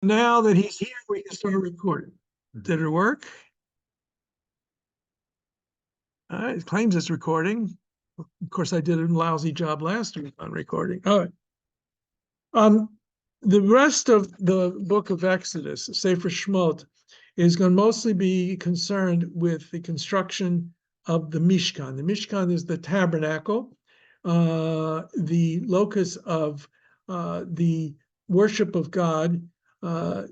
now that he's here, we can start recording. Did it work? All right, it claims it's recording. Of course, I did a lousy job last week on recording. All right. The rest of the book of Exodus, Sefer Shemot, is going to mostly be concerned with the construction of the Mishkan. The Mishkan is the tabernacle, the locus of the worship of God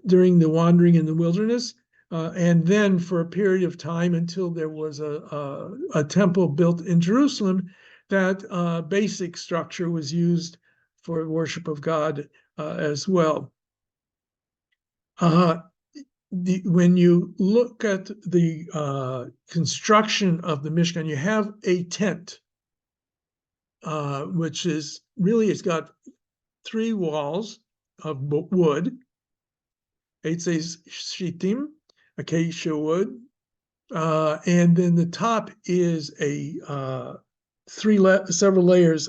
during the wandering in the wilderness, and then for a period of time until there was a temple built in Jerusalem, that basic structure was used for worship of God as well. When you look at the construction of the Mishkan, you have a tent, which is really, it's got 3 walls of wood. It says shittim, acacia wood, and then the top is a several layers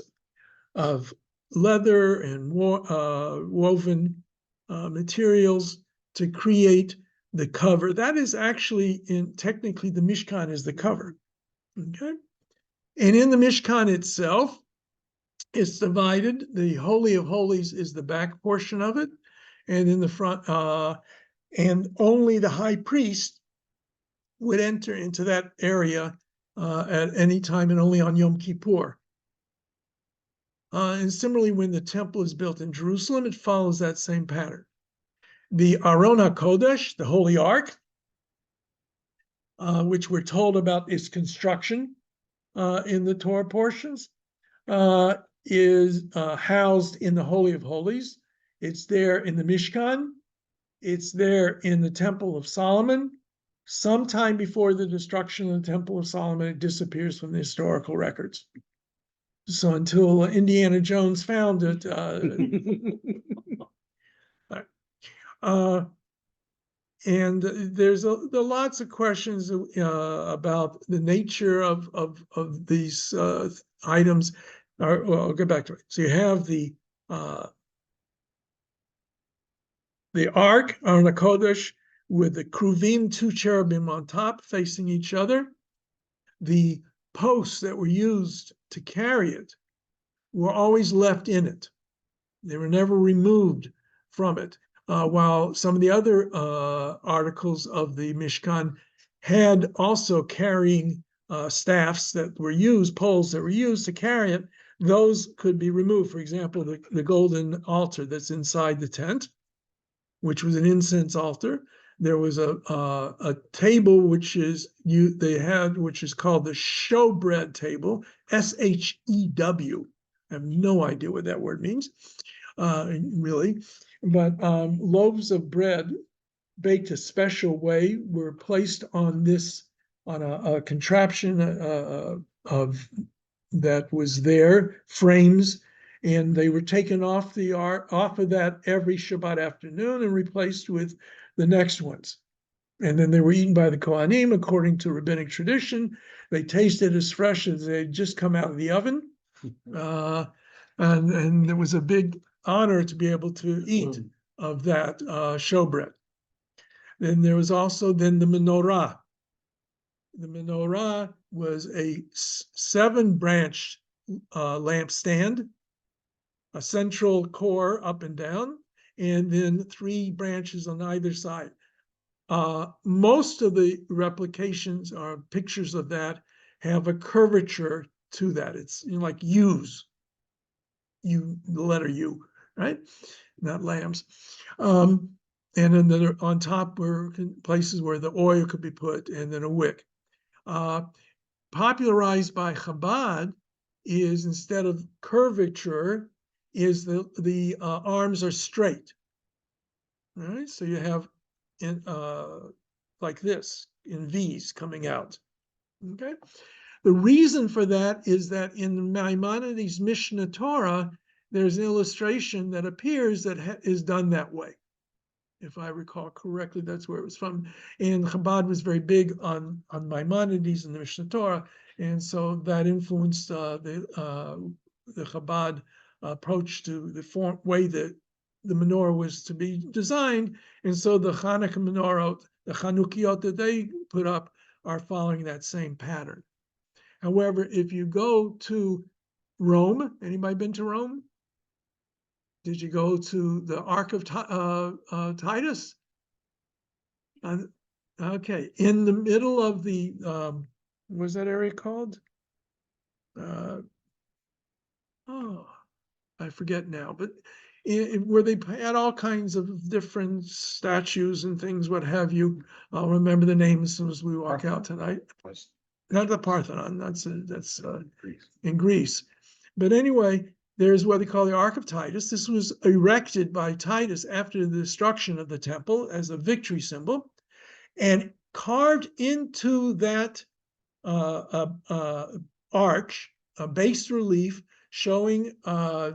of leather and woven materials to create the cover. That is actually, technically, the Mishkan is the cover. Okay, and in the Mishkan itself, it's divided. The Holy of Holies is the back portion of it, and in the front, and only the high priest would enter into that area at any time, and only on Yom Kippur. And similarly, when the temple is built in Jerusalem, it follows that same pattern. The Aron HaKodesh, the Holy Ark, which we're told about its construction in the Torah portions, is housed in the Holy of Holies. It's there in the Mishkan. It's there in the Temple of Solomon. Sometime before the destruction of the Temple of Solomon, it disappears from the historical records. So until Indiana Jones found it, and there's lots of questions about the nature of these items. Well, I'll get back to it. So you have the Ark, Aron HaKodesh, with the Kruvim, 2 cherubim on top facing each other. The posts that were used to carry it were always left in it. They were never removed from it. While some of the other articles of the Mishkan had also carrying staffs that were used, poles that were used to carry it, those could be removed. For example, the golden altar that's inside the tent, which was an incense altar. There was a table which is which is called the showbread table, SHEW. I have no idea what that word means, really. But loaves of bread baked a special way were placed on a contraption of that was there, frames, and they were taken off of that every Shabbat afternoon and replaced with the next ones. And then they were eaten by the Kohanim according to rabbinic tradition. They tasted as fresh as they'd just come out of the oven. And it was a big honor to be able to eat of that showbread. Then there was also the menorah. The menorah was a 7-branch lampstand, a central core up and down, and then 3 branches on either side. Most of the replications or pictures of that have a curvature to that. It's like U's, the letter U, right? Not lambs. And then on top were places where the oil could be put, and then a wick. Popularized by Chabad is, instead of curvature, is the arms are straight. All right, so you have like this in V's coming out. Okay, the reason for that is that in Maimonides' Mishnah Torah, there's an illustration that appears that is done that way. If I recall correctly, that's where it was from. And Chabad was very big on Maimonides and the Mishnah Torah, and so that influenced the Chabad approach to the way that the menorah was to be designed. And so the Hanukkah menorah, the Chanukiot that they put up are following that same pattern. However, if you go to Rome, anybody been to Rome? Did you go to the Ark of Titus? Okay, in the middle of the, what was that area called? Oh, I forget now, but where they had all kinds of different statues and things, what have you. I'll remember the name as soon as we walk out tonight. Not the Parthenon, that's in Greece. But anyway, there's what they call the Ark of Titus. This was erected by Titus after the destruction of the temple as a victory symbol, and carved into that arch, a bas relief showing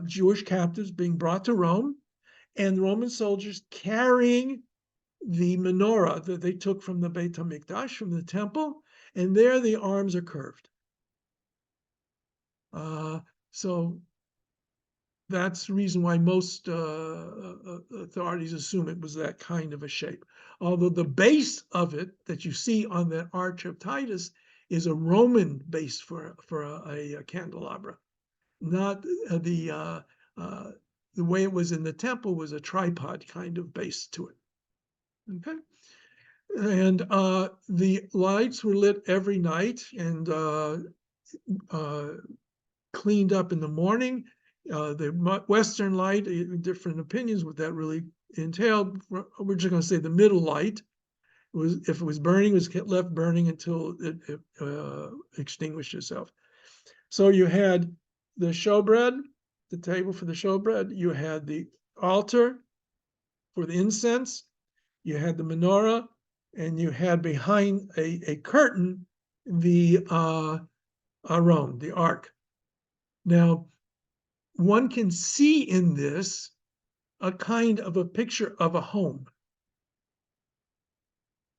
Jewish captives being brought to Rome, and Roman soldiers carrying the menorah that they took from the Beit HaMikdash, from the temple, and there the arms are curved. So that's the reason why most authorities assume it was that kind of a shape. Although the base of it that you see on that Arch of Titus is a Roman base for a candelabra, not the way it was in the temple was a tripod kind of base to it. Okay, and the lights were lit every night and cleaned up in the morning. The Western light, different opinions what that really entailed. We're just going to say the middle light was, if it was burning, was left burning until it extinguished itself. So you had the showbread, the table for the showbread. You had the altar for the incense. You had the menorah, and you had behind a curtain the Aron, the ark. Now, one can see in this a kind of a picture of a home.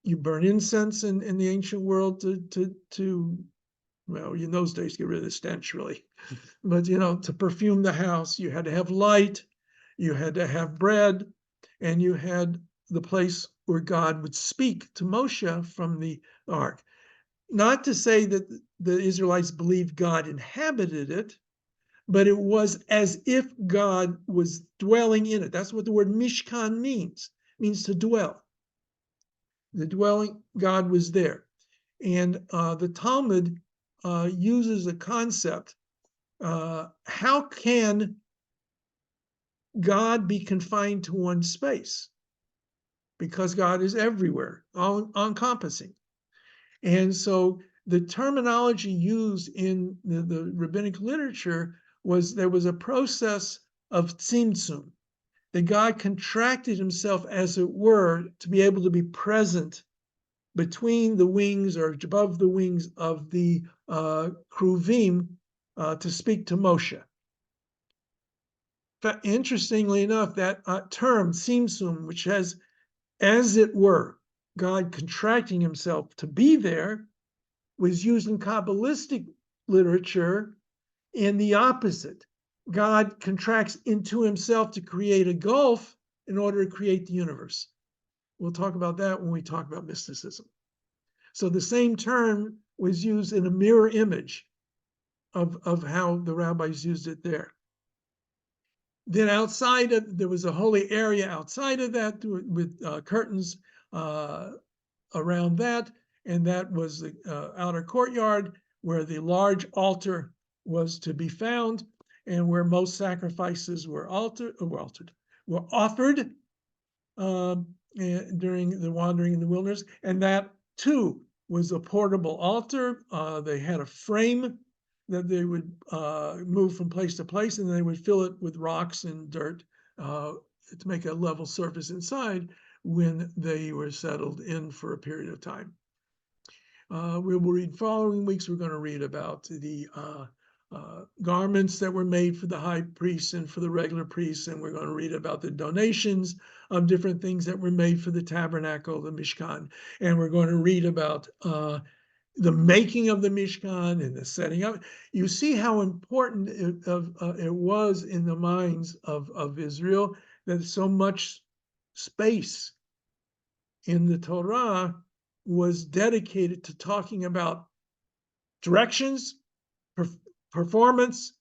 You burn incense in the ancient world to well, in those days, get rid of the stench, really. But, to perfume the house, you had to have light, you had to have bread, and you had the place where God would speak to Moshe from the ark. Not to say that the Israelites believed God inhabited it, but it was as if God was dwelling in it. That's what the word Mishkan means. It means to dwell. The dwelling, God was there. And the Talmud uses a concept. How can God be confined to one space? Because God is everywhere, all-encompassing. And so the terminology used in the rabbinic literature was there was a process of tzimtzum, that God contracted himself, as it were, to be able to be present between the wings or above the wings of the Kruvim to speak to Moshe. Interestingly enough, that term, tzimtzum, which has, as it were, God contracting himself to be there, was used in Kabbalistic literature in the opposite. God contracts into himself to create a gulf in order to create the universe. We'll talk about that when we talk about mysticism. So the same term was used in a mirror image of how the rabbis used it there. Then there was a holy area outside of that with curtains around that, and that was the outer courtyard where the large altar was to be found, and where most sacrifices were offered during the wandering in the wilderness. And that too was a portable altar. They had a frame that they would move from place to place, and they would fill it with rocks and dirt to make a level surface inside when they were settled in for a period of time. We will read following weeks. We're going to read about the garments that were made for the high priests and for the regular priests, and we're going to read about the donations of different things that were made for the tabernacle, the Mishkan, and we're going to read about the making of the Mishkan and the setting up. You see how important it was in the minds of Israel that so much space in the Torah was dedicated to talking about directions, performance,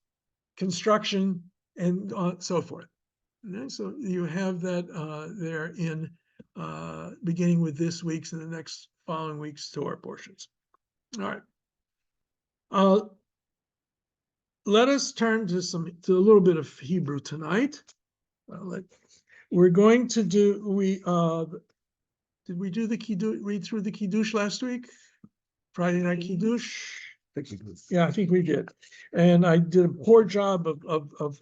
construction, and so forth. And so you have that there in beginning with this week's and the next following week's Torah portions. All right. Let us turn to a little bit of Hebrew tonight. We're going to do did we do the read through the Kiddush last week? Friday night Kiddush? Yeah, I think we did. And I did a poor job of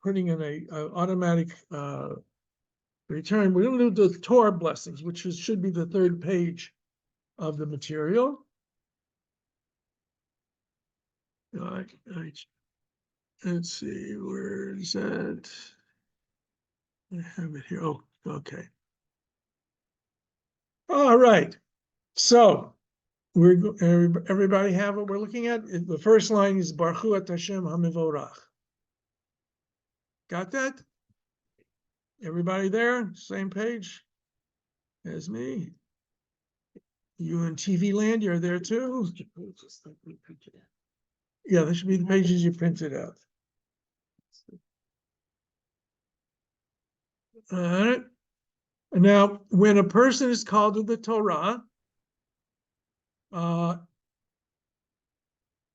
putting in a automatic return. We're going to do the Torah blessings, which should be the third page of the material. Let's see, where is that? I have it here. Oh, okay. All right. So everybody have what we're looking at? The first line is Baruch Hu at Hashem HaMevorach. Got that? Everybody there? Same page as me? You in TV land, you're there too? Yeah, there should be the pages you printed out. All right. Now, when a person is called to the Torah,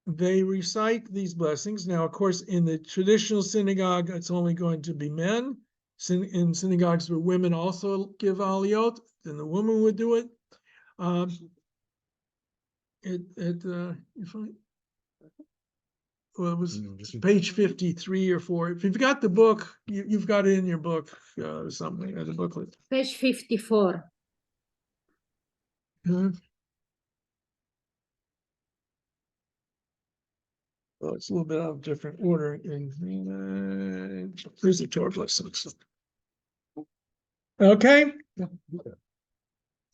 they recite these blessings. Now, of course, in the traditional synagogue, it's only going to be men. In synagogues where women also give aliyot, then the woman would do it. Well, it was page 53 or 4. If you've got the book, you've got it in your book, something as a booklet. Page 54. Well, it's a little bit out of different order. Here's the Torah blessings. Okay.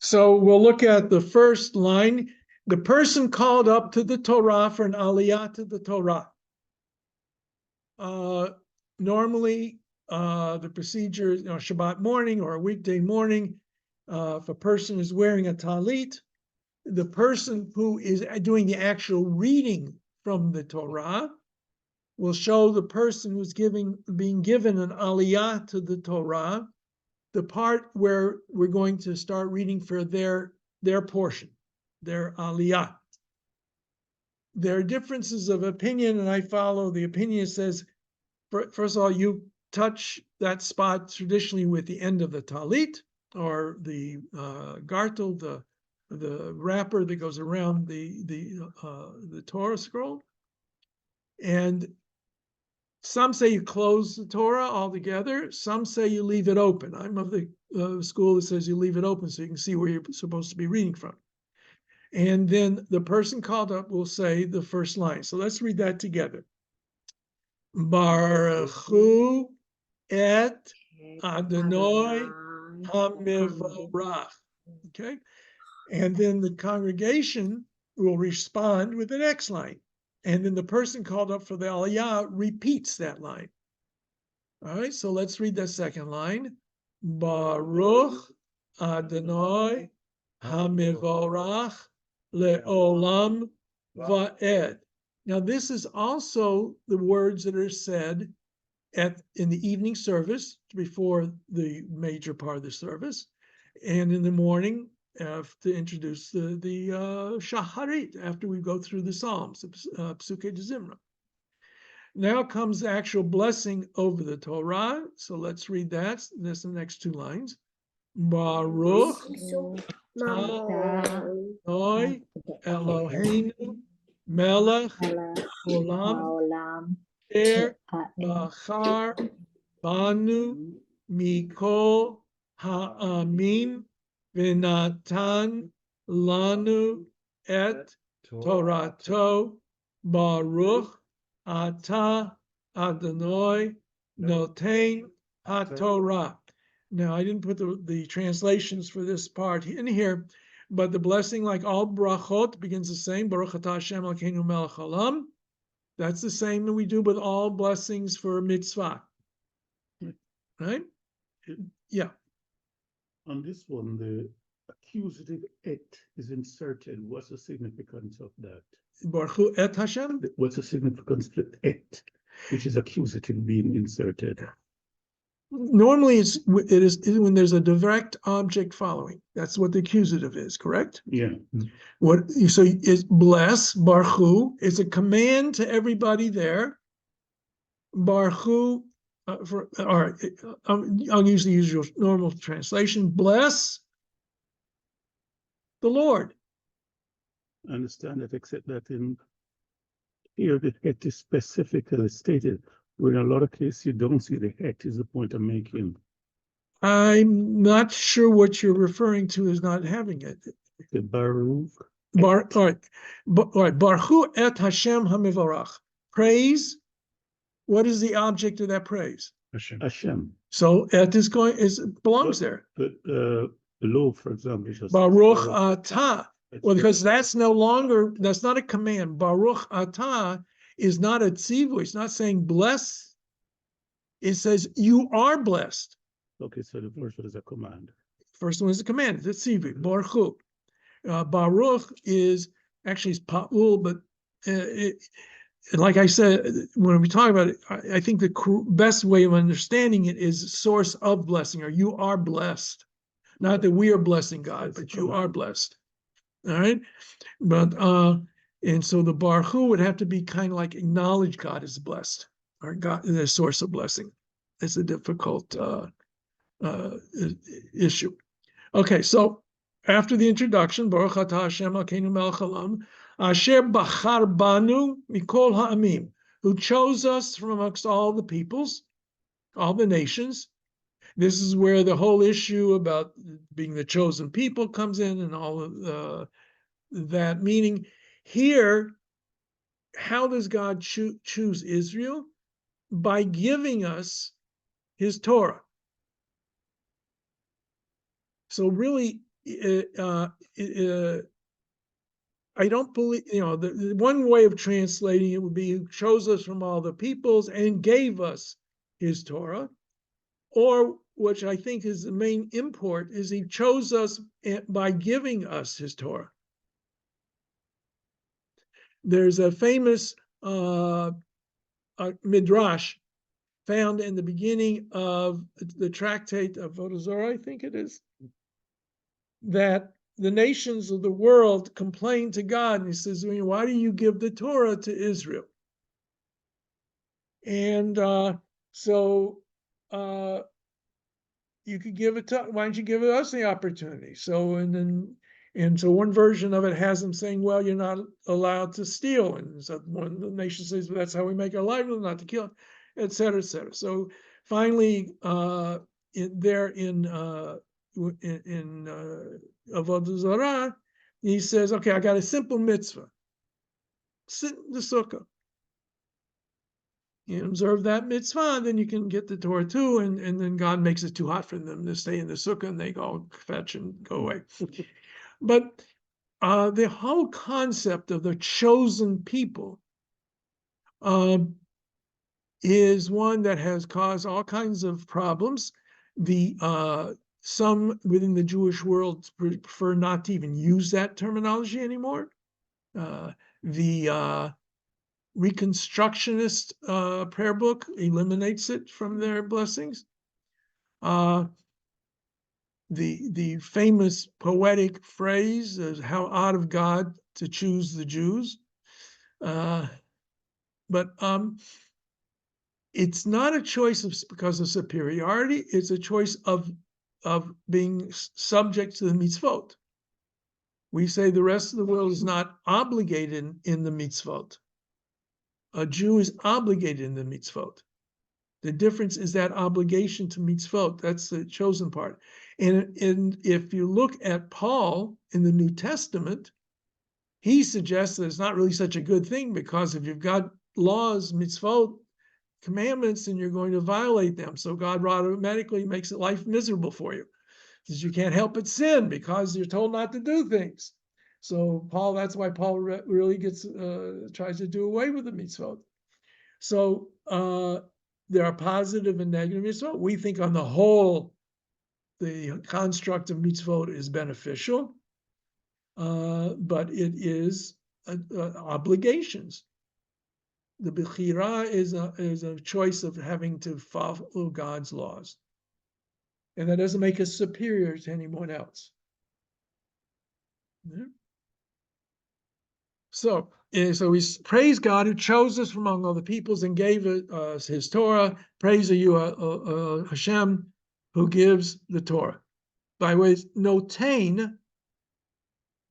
So we'll look at the first line. The person called up to the Torah for an aliyah to the Torah. Normally, the procedure, Shabbat morning or a weekday morning, if a person is wearing a talit, the person who is doing the actual reading from the Torah will show the person who's being given an aliyah to the Torah, the part where we're going to start reading for their portion, their aliyah. There are differences of opinion, and I follow the opinion that says, first of all, you touch that spot traditionally with the end of the talit or the gartel, the wrapper that goes around the Torah scroll. And some say you close the Torah altogether. Some say you leave it open. I'm of the school that says you leave it open so you can see where you're supposed to be reading from. And then the person called up will say the first line. So let's read that together. Baruch Hu et Adonai HaMevorach. Okay? And then the congregation will respond with the next line. And then the person called up for the aliyah repeats that line. All right, so let's read that second line. Baruch Adonai HaMevorach le'olam va'ed. Now, this is also the words that are said in the evening service before the major part of the service, and in the morning to introduce the shaharit after we go through the Psalms, Psukei de Zimra. Now comes the actual blessing over the Torah. So let's read that. That's the next two lines. Baruch Adonai Eloheinu Melech Olam Bachar Banu Mikol Ha'amim V'natan Lanu Et Torato Baruch Ata Adonai Noten HaTorah. Now, I didn't put the translations for this part in here, but the blessing, like all brachot, begins the same. Baruch Ata Hashem Elokeinu Melech Haolam. That's the same that we do with all blessings for mitzvah. Right? Yeah. On this one, the accusative et is inserted. What's the significance of that? Baruch Hu et Hashem. What's the significance of et, which is accusative being inserted? Normally, it is when there's a direct object following. That's what the accusative is, correct? Yeah. What so is bless Baruch Hu. It's a command to everybody there. Baruch Hu, all right, I'll use the usual normal translation. Bless the Lord. I understand that, except that in here the het is specifically stated, where in a lot of cases you don't see the het is the point I'm making. I'm not sure what you're referring to as not having it. The Baruch. All right. Baruch Hu et Hashem hamivarach. Praise. What is the object of that praise? Hashem. So et is belongs there. But below, for example, just Baruch atah. Well, because that's not a command. Baruch atah is not a tzivu. It's not saying bless. It says you are blessed. Okay, so the first one is a command. First one is a command. It's tzivu. Baruch Hu. Baruch is actually pa'ul, but like I said, when we talk about it, I think the best way of understanding it is source of blessing, or you are blessed. Not that we are blessing God, but you are blessed. All right. But and so the Baruch Hu would have to be kind of like acknowledge God is blessed, or God is a source of blessing. It's a difficult issue. Okay, so after the introduction, Baruch atah Hashem Elokeinu melech haolam, asher bachar banu mikol ha'amim, who chose us from amongst all the peoples, all the nations. This is where the whole issue about being the chosen people comes in, and all of that meaning. Here, how does God choose Israel? By giving us his Torah. So really, I don't believe, the one way of translating it would be who chose us from all the peoples and gave us his Torah, or which I think is the main import, is he chose us by giving us his Torah. There's a famous midrash found in the beginning of the tractate of Avodah Zarah, I think it is, that the nations of the world complain to God, and he says, why do you give the Torah to Israel? And so you could give it to, why don't you give us the opportunity? So so one version of it has them saying, well, you're not allowed to steal. And so one of the nations says, well, that's how we make our livelihood, not to kill, et cetera, et cetera. So finally, in Avodah Zarah, he says, okay, I got a simple mitzvah. Sit in the sukkah. You observe that mitzvah, then you can get the Torah too, and then God makes it too hot for them to stay in the sukkah, and they go fetch and go away. But the whole concept of the chosen people is one that has caused all kinds of problems. Some within the Jewish world prefer not to even use that terminology anymore. The Reconstructionist prayer book eliminates it from their blessings. The famous poetic phrase is how out of God to choose the Jews. But it's not a choice because of superiority. It's a choice of being subject to the mitzvot. We say the rest of the world is not obligated in the mitzvot. A Jew is obligated in the mitzvot. The difference is that obligation to mitzvot. That's the chosen part. And if you look at Paul in the New Testament, he suggests that it's not really such a good thing, because if you've got laws, mitzvot, commandments, and you're going to violate them, so God automatically makes life miserable for you, because you can't help but sin because you're told not to do things. So that's why Paul really tries to do away with the mitzvot. So there are positive and negative mitzvot. We think on the whole, the construct of mitzvot is beneficial, but it is obligations. The bechira is a choice of having to follow God's laws, and that doesn't make us superior to anyone else. Yeah. So we praise God who chose us from among all the peoples and gave us His Torah. Praise you, Hashem, who gives the Torah. By the way, notain,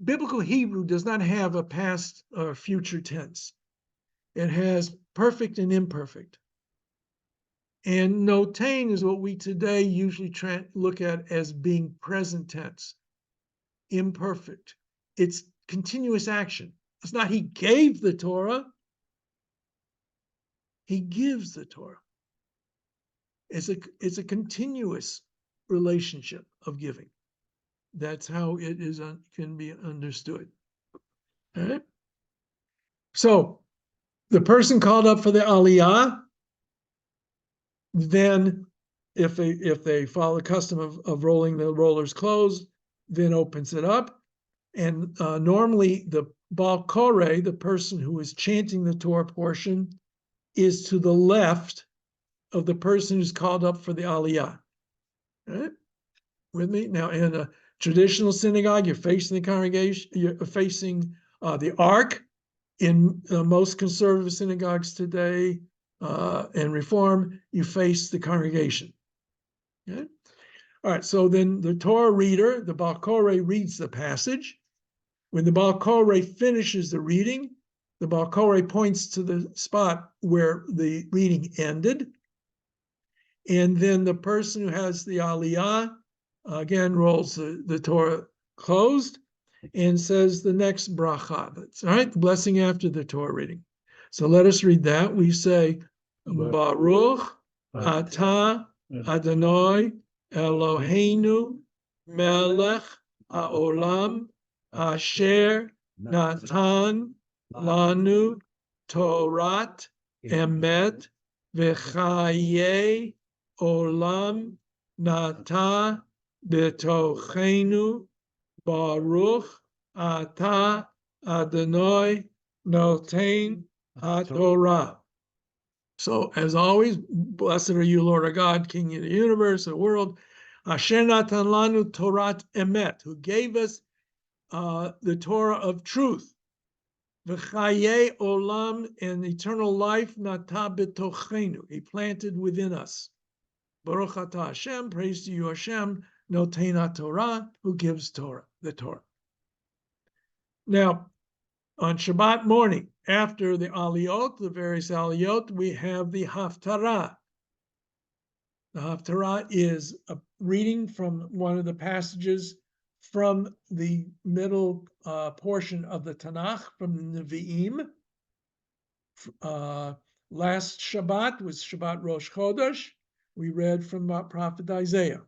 biblical Hebrew does not have a past or future tense. It has perfect and imperfect. And notain is what we today usually look at as being present tense, imperfect. It's continuous action. It's not He gave the Torah, He gives the Torah. It's a continuous relationship of giving. That's how it is can be understood. All right? So the person called up for the aliyah, then if they follow the custom of rolling the rollers closed, then opens it up. And normally the Baal Koreh, the person who is chanting the Torah portion, is to the left of the person who's called up for the aliyah. All right? With me? Now, in a traditional synagogue, you're facing the congregation, you're facing the ark. In most conservative synagogues today and Reform, you face the congregation. Okay? All right, so then the Torah reader, the Baal Koreh, reads the passage. When the Baal Koreh finishes the reading, the Baal Koreh points to the spot where the reading ended. And then the person who has the aliyah, again, rolls the Torah closed and says the next bracha. That's all right, the blessing after the Torah reading. So let us read that. We say, Baruch atah Adonai Eloheinu melech haolam asher natan lanu Torat emet v'chaye olam nata betochenu Baruch atah Adonai noten haTorah. So, as always, blessed are you, Lord our God, King of the universe, the world, Asher natan lanu Torat emet, who gave us the Torah of truth, v'chaye olam, and eternal life, nata betochenu, He planted within us. Baruch atah Hashem, praise to you, Hashem, noten haTorah, who gives Torah, the Torah. Now, on Shabbat morning, after the aliyot, the various aliyot, we have the haftarah. The haftarah is a reading from one of the passages from the middle portion of the Tanakh, from the Nevi'im. Last Shabbat was Shabbat Rosh Chodesh. We read from Prophet Isaiah.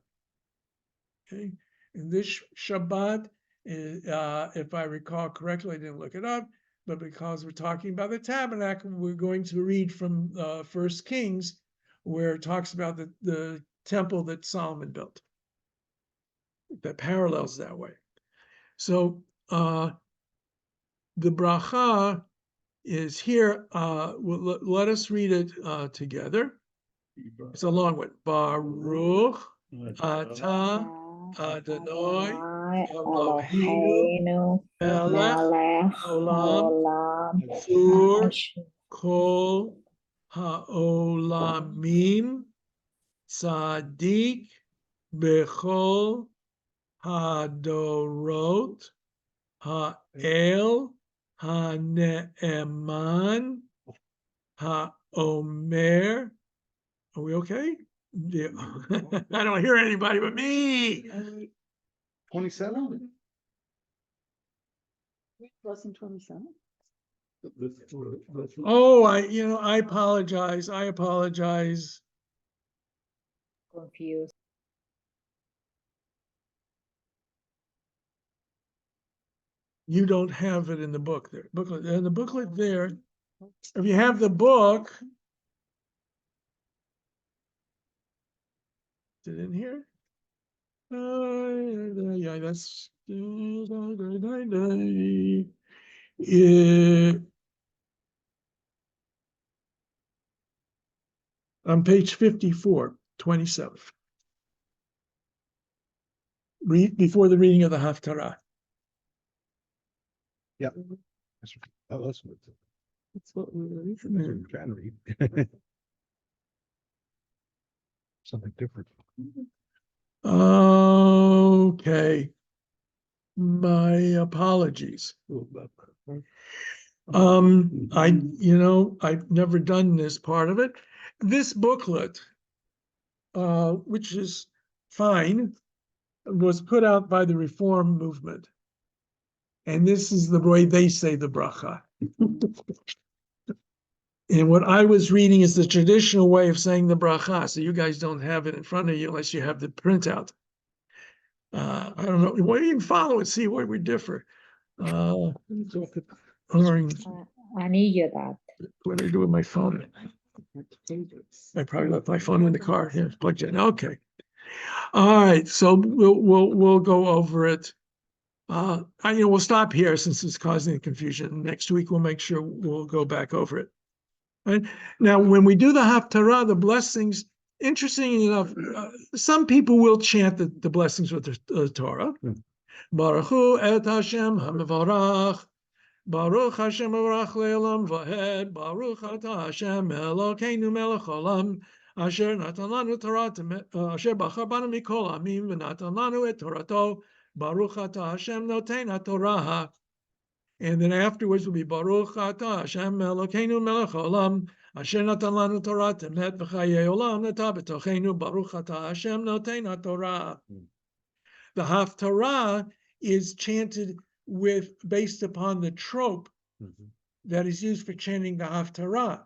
Okay, in this Shabbat, if I recall correctly, I didn't look it up, but because we're talking about the tabernacle, we're going to read from 1 Kings, where it talks about the temple that Solomon built. That parallels that way. So the bracha is here. Let us read it together. It's a long one. Baruch atah Adonai Eloheinu melech haolam asher kol haolamim tzaddik bechol hadorot ha'el ha'ne'eman ha'omer. Are we okay? Yeah. I don't hear anybody but me. 27? Wasn't 27? Oh, I apologize. I apologize. Confused. You don't have it in the book there. Booklet. In the booklet there, if you have the book, it in here? Yeah, that's on page 54, 27. Read before the reading of the Haftarah. That's what That's what we were reading. I'm trying to read. Something different. Okay. My apologies. I've never done this part of it. This booklet, which is fine, was put out by the Reform movement. And this is the way they say the bracha. And what I was reading is the traditional way of saying the bracha. So you guys don't have it in front of you unless you have the printout. I don't know. Well, you can follow it, see where we differ. Or אני יודעת. what do I do with my phone? I probably left my phone in the car. Yeah, plugged in. Okay. All right. So we'll go over it. We'll stop here since it's causing confusion. Next week we'll make sure we'll go back over it. Right? Now, when we do the Haftarah, the blessings, interesting enough, some people will chant the blessings with the Torah. Baruch hu et Hashem ha'mevorach. Baruch Hashem mevorach le'olam v'hed. Baruch atah Hashem Elokeinu melech olam. Asher natan lanu Torah asher bachar banu mikol amim v'natan lanu et Torato. Baruch atah Hashem noten haTorah. And then afterwards will be Baruch atah Hashem Elokeinu melech olam. Asher natan lanu Torah temet v'chayei olam nata b'tocheinu. Baruch atah Hashem noten haTorah. The Haftarah is chanted based upon the trope that is used for chanting the Haftarah.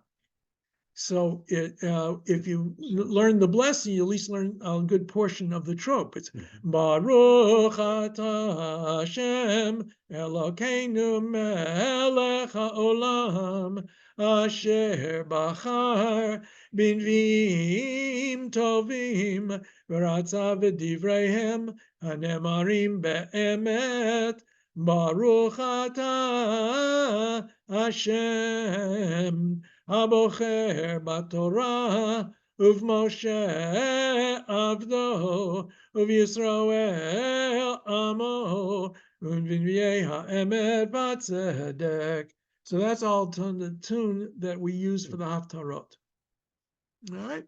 So if you learn the blessing, you at least learn a good portion of the trope. It's Baruch atah Hashem Elokeinu melech haolam asher bachar b'nviim tovim v'ratza v'divreihem hanemarim be'emet Baruch atah Hashem Abocher baTorah uv Moshe Avdo uv Yisrael Amo u'v'nviei ha'emet b'tzedek. So that's all the tune that we use for the Haftarot. All right.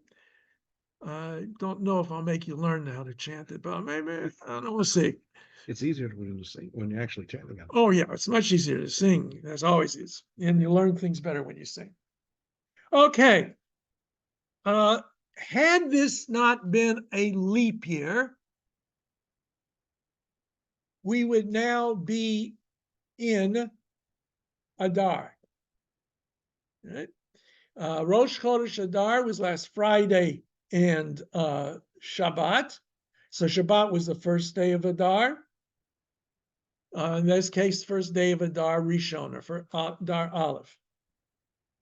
I don't know if I'll make you learn how to chant it, but maybe, I don't know, we'll see. It's easier to sing when you're actually chanting it. Oh yeah, it's much easier to sing, as always is. And you learn things better when you sing. Okay. Had this not been a leap year, we would now be in Adar. Right? Rosh Chodesh Adar was last Friday and Shabbat. So Shabbat was the first day of Adar. In this case, first day of Adar Rishon, or for Adar Aleph.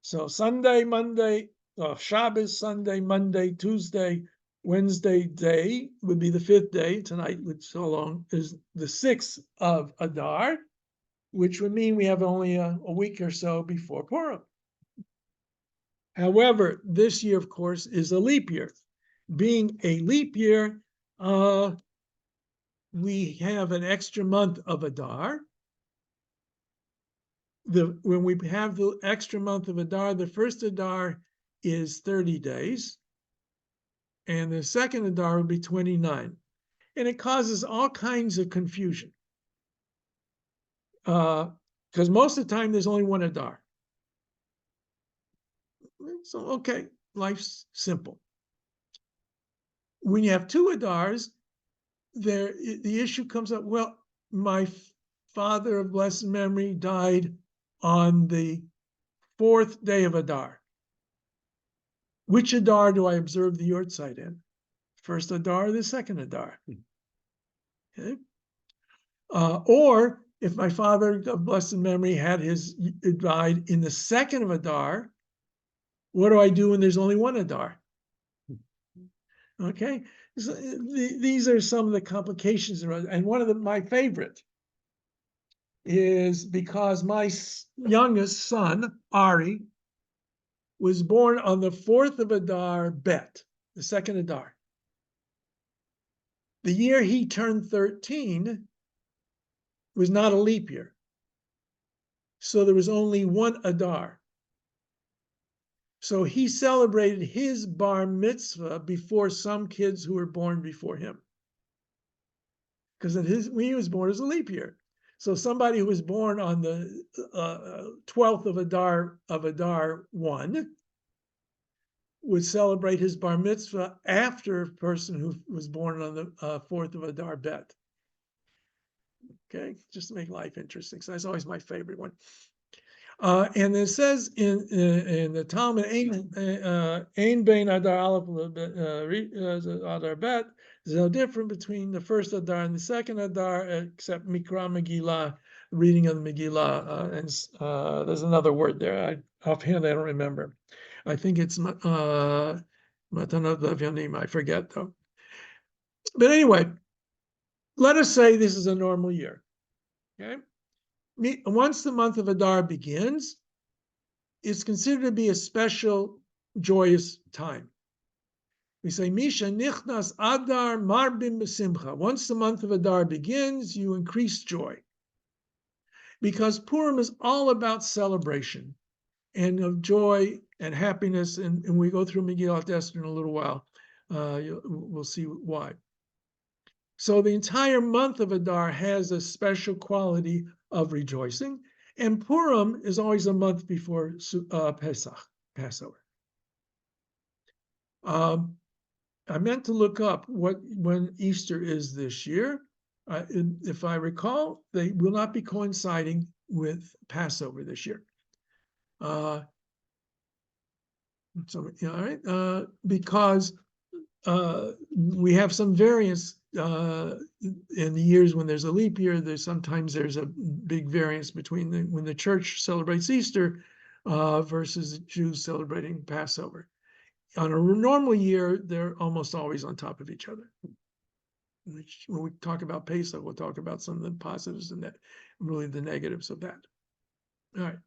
So Sunday, Monday, Shabbos, Sunday, Monday, Tuesday, Wednesday day would be the fifth day. Tonight, which so long is the 6th of Adar, which would mean we have only a week or so before Purim. However, this year, of course, is a leap year. Being a leap year, we have an extra month of Adar. When we have the extra month of Adar, the first Adar is 30 days, and the second Adar will be 29. And it causes all kinds of confusion. Because most of the time there's only one Adar. So, okay, life's simple. When you have two Adars, the issue comes up, well, my father of blessed memory died on the 4th day of Adar. Which Adar do I observe the Yortzeit in? First Adar or the second Adar? Okay. Or if my father of blessed memory died in the 2nd of Adar, what do I do when there's only one Adar? Okay, So, these are some of the complications, and one of my favorite is because my youngest son, Ari, was born on the 4th of Adar Bet, the second Adar. The year he turned 13 was not a leap year. So there was only one Adar. So he celebrated his bar mitzvah before some kids who were born before him. Because when he was born, it was a leap year. So somebody who was born on the 12th of Adar 1 would celebrate his bar mitzvah after a person who was born on the 4th of Adar Bet. Okay, just to make life interesting. So that's always my favorite one. And it says in the Talmud, Ein bein Adar Aleph Adar Bet. There's no difference between the first Adar and the second Adar, except Mikra Megillah, reading of the Megillah. And there's another word there. Offhand, I don't remember. I think it's Matanot Levyanim. I forget though. But anyway, let us say this is a normal year. Okay. Once the month of Adar begins, it's considered to be a special, joyous time. We say, Misha nichnas Adar marbim b'simcha. Once the month of Adar begins, you increase joy. Because Purim is all about celebration and of joy and happiness. And we go through Megillat Esther in a little while. We'll see why. So the entire month of Adar has a special quality of rejoicing, and Purim is always a month before Passover. I meant to look up when Easter is this year. If I recall, they will not be coinciding with Passover this year. All right, because we have some variance in the years when there's a leap year. Sometimes there's a big variance between when the church celebrates Easter versus the Jews celebrating Passover. On a normal year, they're almost always on top of each other. When we talk about Pesach, we'll talk about some of the positives and really the negatives of that. All right.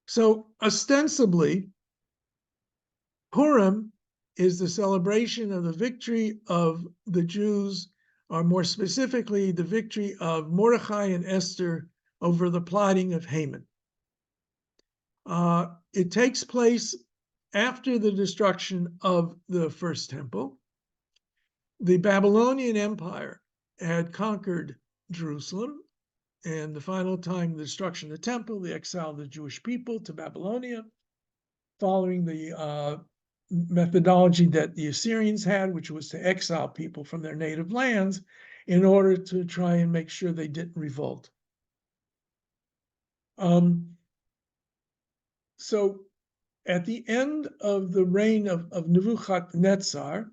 So ostensibly, Purim is the celebration of the victory of the Jews, or more specifically, the victory of Mordechai and Esther over the plotting of Haman. It takes place after the destruction of the first temple. The Babylonian Empire had conquered Jerusalem, and the final time, the destruction of the temple, they exiled the Jewish people to Babylonia, following the methodology that the Assyrians had, which was to exile people from their native lands in order to try and make sure they didn't revolt. So at the end of the reign of Nebuchadnezzar,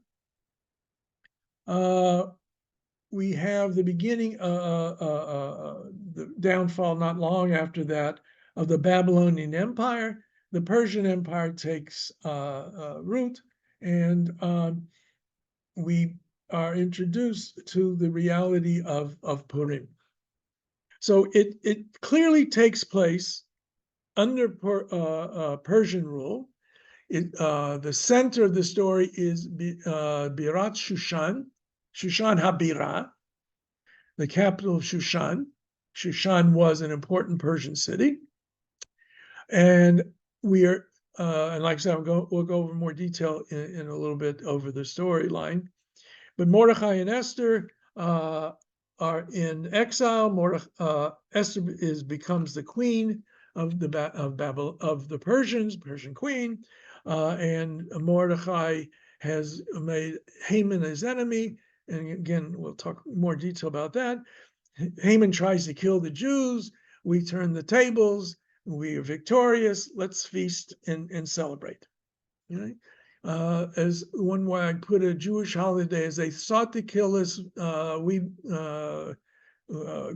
we have the beginning, the downfall not long after that of the Babylonian Empire. The Persian Empire takes root, and we are introduced to the reality of Purim. So it clearly takes place under Persian rule. The center of the story is Birat Shushan, Shushan HaBirah, the capital of Shushan. Shushan was an important Persian city. And we are, and like I said, we'll go over more detail in a little bit over the storyline. But Mordechai and Esther are in exile. Esther becomes the queen of the Persians, Persian queen, and Mordechai has made Haman his enemy. And again, we'll talk more detail about that. Haman tries to kill the Jews. We turn the tables. We are victorious. Let's feast and celebrate. Okay? As one way I put a Jewish holiday, as they sought to kill us,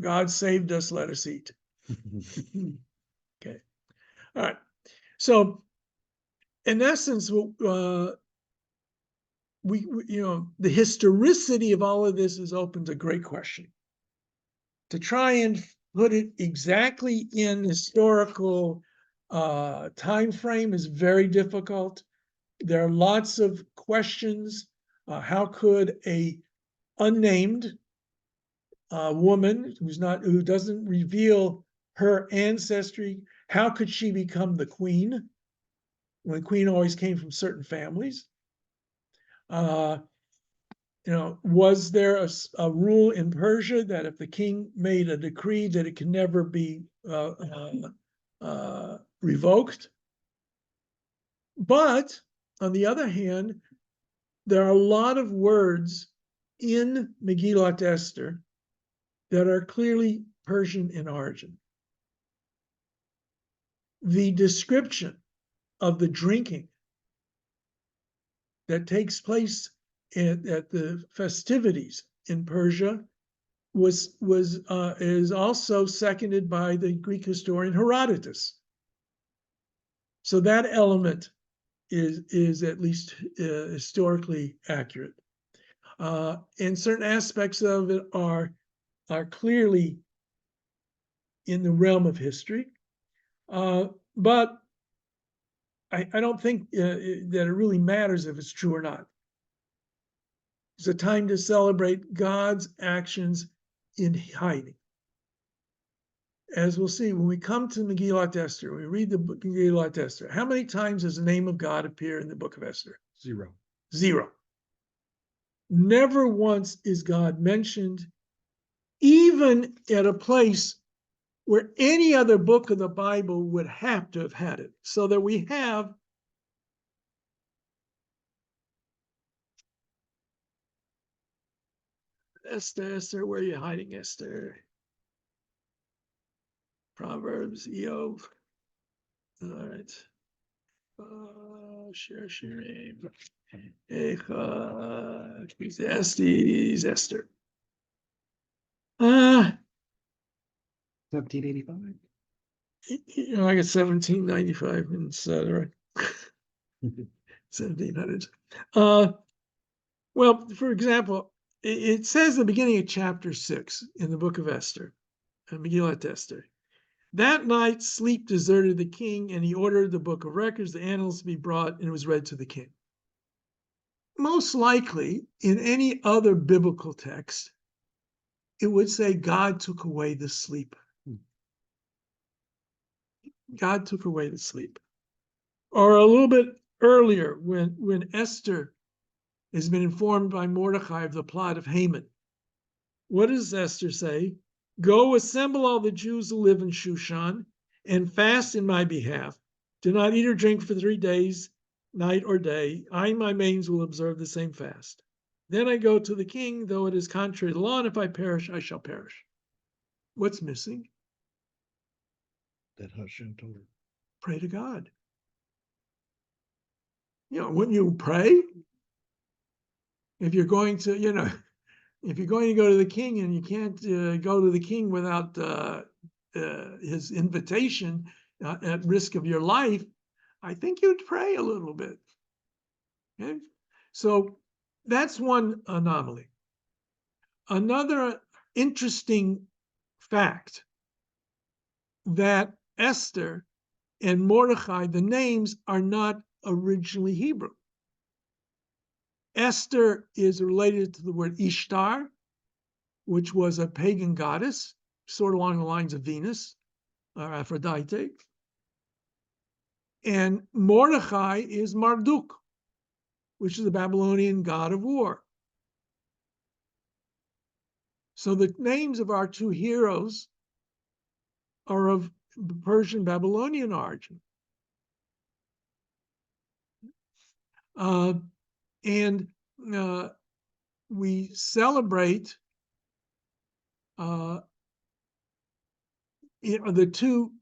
God saved us. Let us eat. Okay. All right. So, in essence, the historicity of all of this is open to great question. To try and put it exactly in historical time frame is very difficult. There are lots of questions. How could a unnamed woman who doesn't reveal her ancestry, how could she become the queen when queen always came from certain families? Was there a rule in Persia that if the king made a decree that it can never be revoked? But on the other hand, there are a lot of words in Megillat Esther that are clearly Persian in origin. The description of the drinking that takes place at the festivities in Persia is also seconded by the Greek historian Herodotus. So that element is at least historically accurate. And certain aspects of it are clearly in the realm of history. But I don't think that it really matters if it's true or not. It's a time to celebrate God's actions in hiding. As we'll see, when we come to Megillat Esther, we read the book Megillat Esther, how many times does the name of God appear in the book of Esther? 0. 0. Never once is God mentioned, even at a place where any other book of the Bible would have to have had it. So that we have Esther, where are you hiding, Esther? Proverbs, Eov. All right. Shirim. Ecclesiastes, Esther. 1785. I got 1795 instead, right? 1700s. Well, for example, it says at the beginning of chapter 6 in the book of Esther, Megillat Esther. That night, sleep deserted the king, and he ordered the book of records, the annals, to be brought, and it was read to the king. Most likely, in any other biblical text, it would say God took away the sleep. God took away the sleep. Or a little bit earlier, when Esther has been informed by Mordecai of the plot of Haman. What does Esther say? Go assemble all the Jews who live in Shushan and fast in my behalf. Do not eat or drink for 3 days, night or day. I and my maidens will observe the same fast. Then I go to the king, though it is contrary to the law, and if I perish, I shall perish. What's missing? That Hashem told her. Pray to God. Wouldn't you pray? If you're going to, if you're going to go to the king and you can't go to the king without his invitation at risk of your life, I think you'd pray a little bit. Okay? So that's one anomaly. Another interesting fact that Esther and Mordecai, the names are not originally Hebrew. Esther is related to the word Ishtar, which was a pagan goddess, sort of along the lines of Venus or Aphrodite. And Mordecai is Marduk, which is the Babylonian god of war. So the names of our two heroes are of Persian Babylonian origin. And we celebrate the two,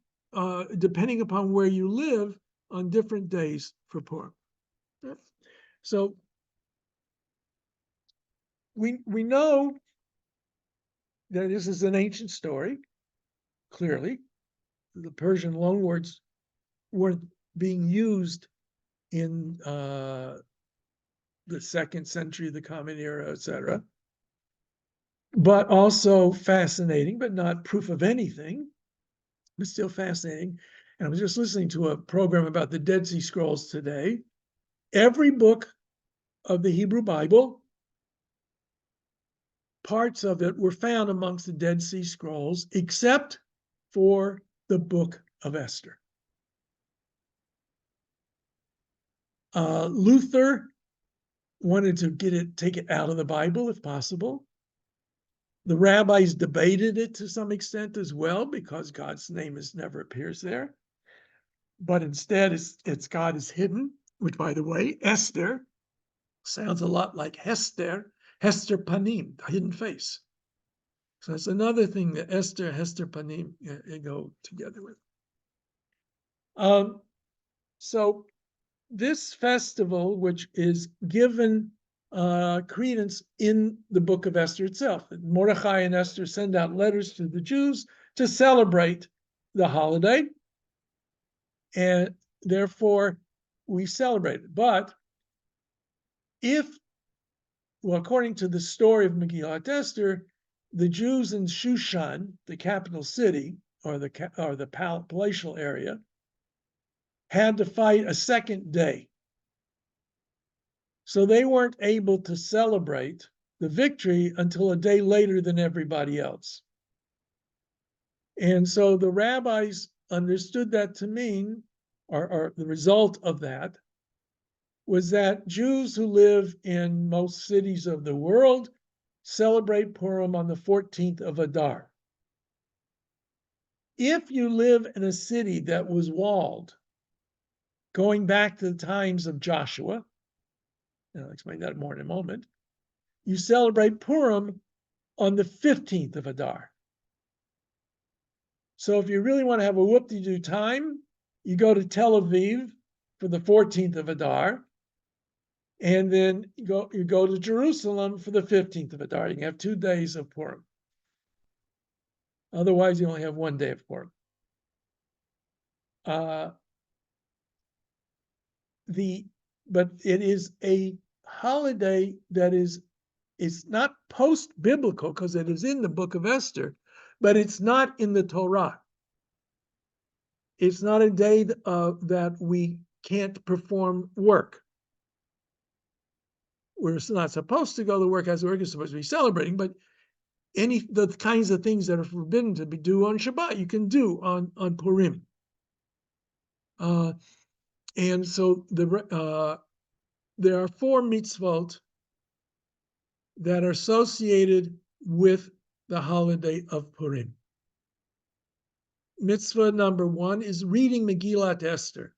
depending upon where you live, on different days for Purim. So we know that this is an ancient story, clearly. The Persian loanwords weren't being used in the 2nd century, the Common Era, etc. But also fascinating, but not proof of anything, but still fascinating. And I was just listening to a program about the Dead Sea Scrolls today. Every book of the Hebrew Bible, parts of it were found amongst the Dead Sea Scrolls, except for the book of Esther. Luther wanted to take it out of the Bible if possible. The rabbis debated it to some extent as well, because God's name never appears there. But instead, it's God is hidden, which, by the way, Esther sounds a lot like Hester Panim, the hidden face. So that's another thing that Hester Panim go together with. So this festival, which is given credence in the book of Esther itself, Mordechai and Esther send out letters to the Jews to celebrate the holiday, and therefore we celebrate it. But according to the story of Megillat Esther, the Jews in Shushan, the capital city, or the palatial area, had to fight a second day. So they weren't able to celebrate the victory until a day later than everybody else. And so the rabbis understood that to mean, or the result of that, was that Jews who live in most cities of the world celebrate Purim on the 14th of Adar. If you live in a city that was walled, going back to the times of Joshua, and I'll explain that more in a moment, you celebrate Purim on the 15th of Adar. So if you really want to have a whoop-de-doo time, you go to Tel Aviv for the 14th of Adar, and then you go to Jerusalem for the 15th of Adar. You can have 2 days of Purim. Otherwise, you only have 1 day of Purim. But it is a holiday that it's not post-biblical, because it is in the book of Esther, but it's not in the Torah. It's not a day that we can't perform work. We're not supposed to go to work as we're supposed to be celebrating, but the kinds of things that are forbidden to be do on Shabbat, you can do on Purim. And so there are 4 mitzvot that are associated with the holiday of Purim. Mitzvah number 1 is reading Megillat Esther.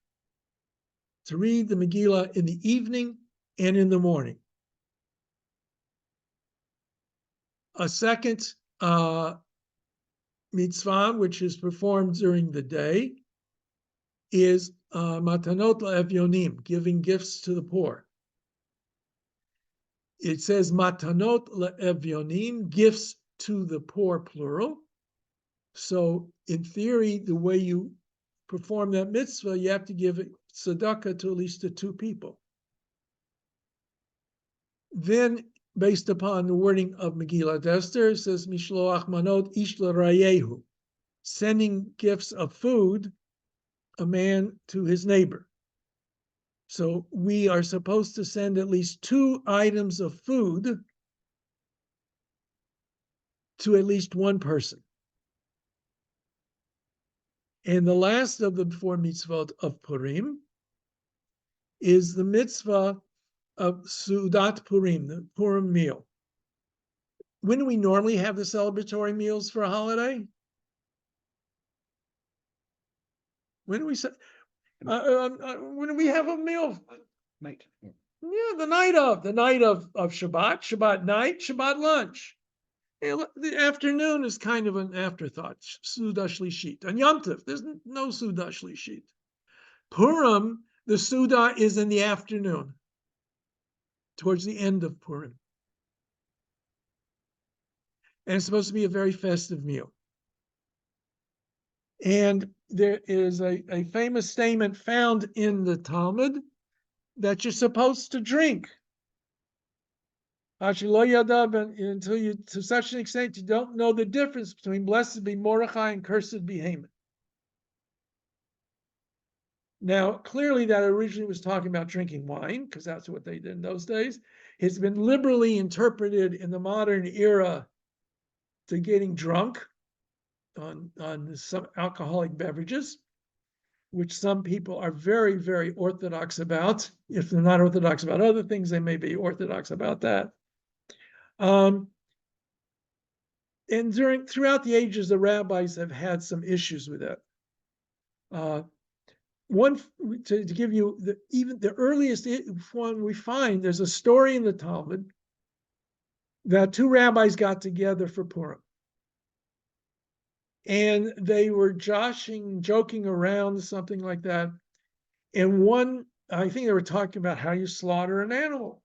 To read the Megillah in the evening and in the morning. A second mitzvah, which is performed during the day, is matanot le'evyonim, giving gifts to the poor. It says matanot le'evyonim, gifts to the poor, plural. So in theory, the way you perform that mitzvah, you have to give tzedakah to at least 2 people. Then, based upon the wording of Megillat Esther, it says mishloach manot ish l'rayehu, sending gifts of food, a man to his neighbor. So we are supposed to send at least 2 items of food to at least 1 person. And the last of the 4 mitzvot of Purim is the mitzvah of Sudat Purim, the Purim meal. When do we normally have the celebratory meals for a holiday? When do we when do we have a meal? Night. Yeah, the night of Shabbat, Shabbat night, Shabbat lunch. The afternoon is kind of an afterthought. Suda Shlishit. On Yom Tov, there's no Suda Shlishit. Purim, the Suda is in the afternoon, towards the end of Purim. And it's supposed to be a very festive meal. And there is a famous statement found in the Talmud that you're supposed to drink Until you, to such an extent, you don't know the difference between blessed be Mordechai and cursed be Haman. Now, clearly that originally was talking about drinking wine, because that's what they did in those days. It's been liberally interpreted in the modern era to getting drunk on some alcoholic beverages, which some people are very, very orthodox about. If they're not orthodox about other things, they may be orthodox about that. And throughout the ages, the rabbis have had some issues with that. One to give you even the earliest one we find, there's a story in the Talmud that two rabbis got together for Purim. And they were joking around, something like that. And one, I think they were talking about how you slaughter an animal.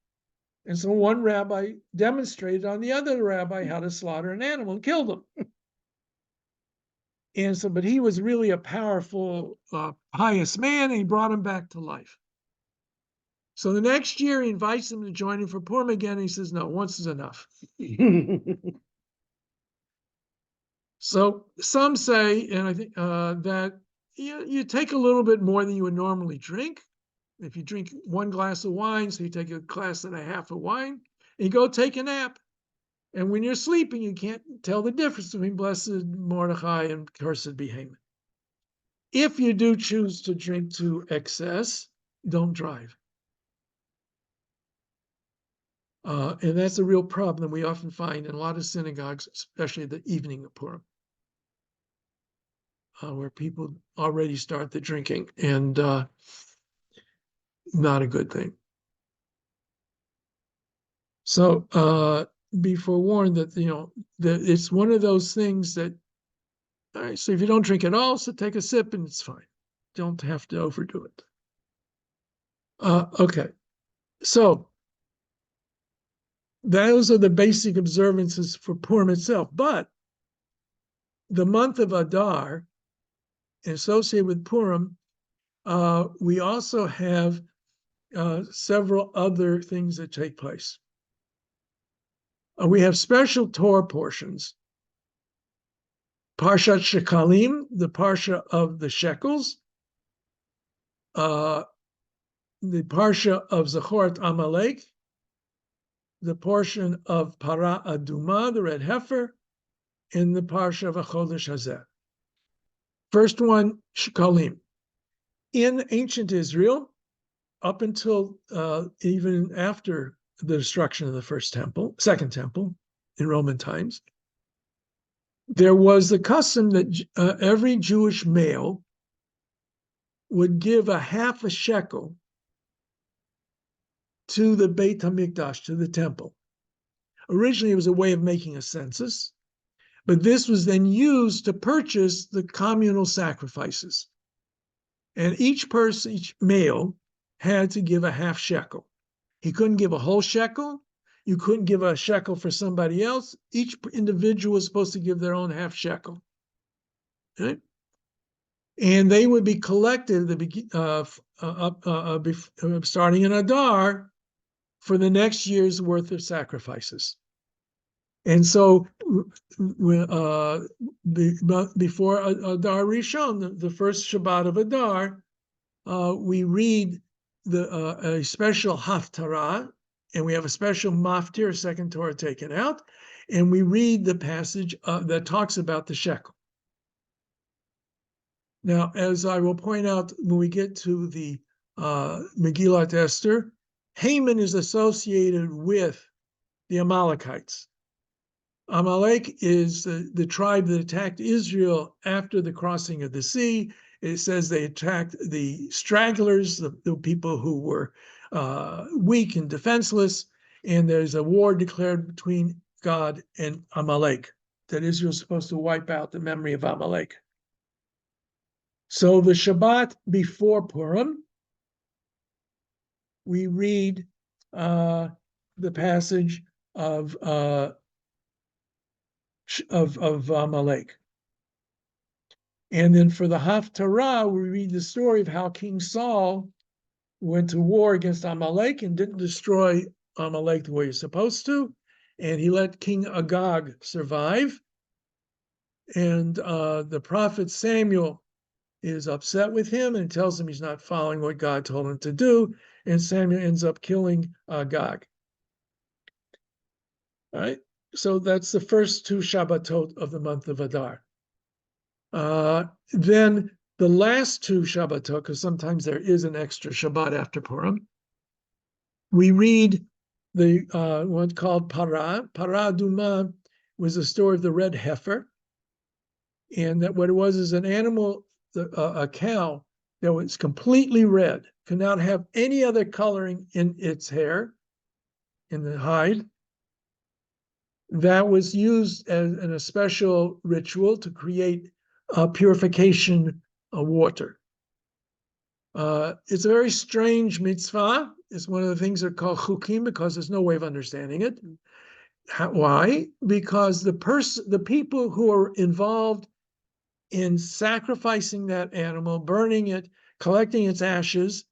And so one rabbi demonstrated on the other rabbi how to slaughter an animal and killed him. And so, but he was really a powerful, pious man, and he brought him back to life. So the next year, he invites him to join him for Purim again. And he says, no, once is enough. So some say, and I think that you take a little bit more than you would normally drink. If you drink one glass of wine, so you take a glass and a half of wine, and you go take a nap. And when you're sleeping, you can't tell the difference between blessed Mordechai and cursed be Haman. If you do choose to drink to excess, don't drive. And that's a real problem we often find in a lot of synagogues, especially the evening of Purim, where people already start the drinking, and not a good thing. So be forewarned that, that it's one of those things that, all right, so if you don't drink at all, so take a sip and it's fine. Don't have to overdo it. Okay, so those are the basic observances for Purim itself. But the month of Adar, associated with Purim, we also have several other things that take place. We have special Torah portions. Parshat Shekalim, the Parsha of the shekels, the Parsha of Zachorat Amalek, the portion of Para Aduma, the red heifer, and the Parsha of Chodesh Hazeh. First one, Shekalim. In ancient Israel, up until even after the destruction of the second temple in Roman times, there was the custom that every Jewish male would give a half a shekel to the Beit HaMikdash, to the temple. Originally, it was a way of making a census, but this was then used to purchase the communal sacrifices. And each male, had to give a half shekel. He couldn't give a whole shekel. You couldn't give a shekel for somebody else. Each individual was supposed to give their own half shekel. Okay? And they would be collected starting in Adar for the next year's worth of sacrifices. And so before Adar Rishon, the first Shabbat of Adar, we read a special Haftarah, and we have a special Maftir, second Torah taken out, and we read the passage that talks about the shekel. Now, as I will point out when we get to the Megillat Esther, Haman is associated with the Amalekites. Amalek is the tribe that attacked Israel after the crossing of the sea. It says they attacked the stragglers, the people who were weak and defenseless, and there's a war declared between God and Amalek, that Israel's supposed to wipe out the memory of Amalek. So the Shabbat before Purim, we read the passage of Amalek. And then for the Haftarah, we read the story of how King Saul went to war against Amalek and didn't destroy Amalek the way he's supposed to, and he let King Agag survive. And the prophet Samuel is upset with him and tells him he's not following what God told him to do, and Samuel ends up killing Agag. All right, so that's the first two Shabbatot of the month of Adar. Then the last two Shabbatot, because sometimes there is an extra Shabbat after Purim, we read the one called Para. Para Aduma was the story of the red heifer, and that what it was is an animal, a cow that was completely red, could not have any other coloring in its hair, in the hide. That was used as in a special ritual to create purification of water. It's a very strange mitzvah. It's one of the things that are called chukim because there's no way of understanding it. Why? Because the people who are involved in sacrificing that animal, burning it, collecting its ashes,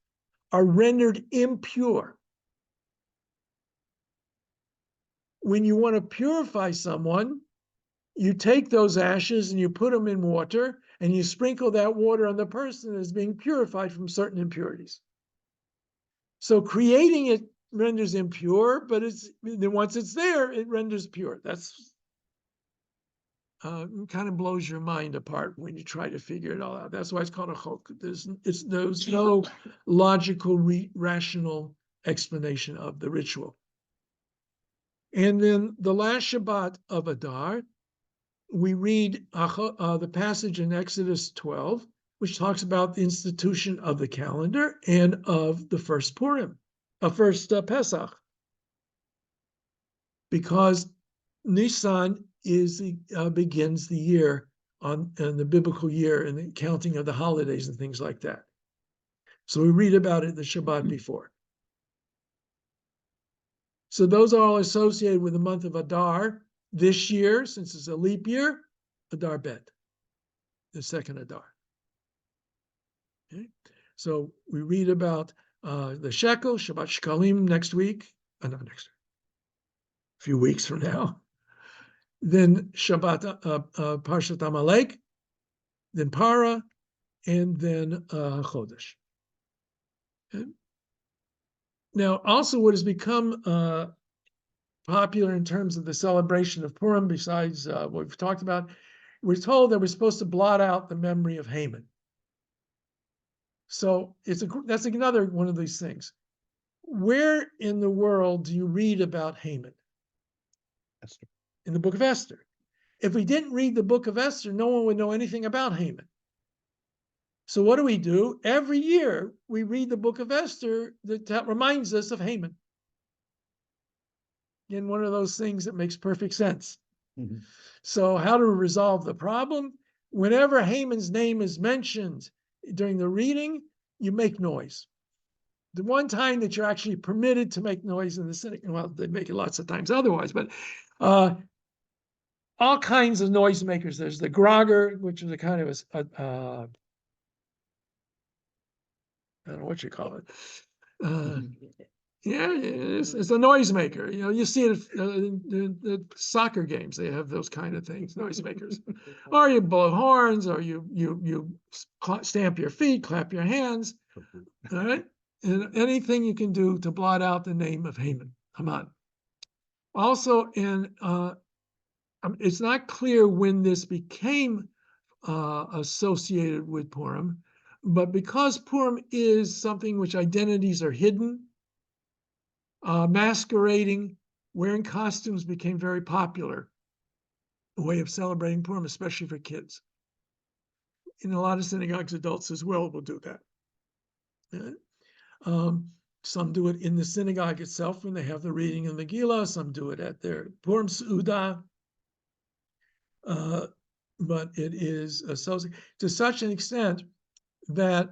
are rendered impure. When you want to purify someone, you take those ashes and you put them in water and you sprinkle that water on the person as being purified from certain impurities. So creating it renders impure, but once it's there, it renders pure. That's kind of blows your mind apart when you try to figure it all out. That's why it's called a chok. There's no logical, rational explanation of the ritual. And then the last Shabbat of Adar, we read the passage in Exodus 12, which talks about the institution of the calendar and of the first Purim, first Pesach. Because Nisan begins the year on the biblical year and the counting of the holidays and things like that. So we read about it the Shabbat before. So those are all associated with the month of Adar. This year, since it's a leap year, Adar Bet, the second Adar. Okay? So we read about the shekel, Shabbat Shekalim next week. Not next week. A few weeks from now. Then Shabbat Parshat Amalek, then Para, and then Chodesh. Okay? Now, also what has become popular in terms of the celebration of Purim, besides what we've talked about, we're told that we're supposed to blot out the memory of Haman. So that's another one of these things. Where in the world do you read about Haman? Esther. In the book of Esther. If we didn't read the book of Esther, no one would know anything about Haman. So what do? Every year we read the book of Esther that reminds us of Haman. Again, one of those things that makes perfect sense. Mm-hmm. So how to resolve the problem? Whenever Haman's name is mentioned during the reading, you make noise. The one time that you're actually permitted to make noise in the synagogue, well, they make it lots of times otherwise, but all kinds of noisemakers. There's the grogger, which is a kind of I don't know what you call it. Yeah, it's a noisemaker. You know, you see it in the soccer games. They have those kind of things, noisemakers. Or you blow horns, or you stamp your feet, clap your hands. All right, and anything you can do to blot out the name of Haman. Haman. Also, it's not clear when this became associated with Purim, but because Purim is something which identities are hidden, masquerading, wearing costumes became very popular, a way of celebrating Purim, especially for kids. In a lot of synagogues, adults as well will do that. Some do it in the synagogue itself when they have the reading of the Megillah. Some do it at their Purim Seudah. But it is associated to such an extent that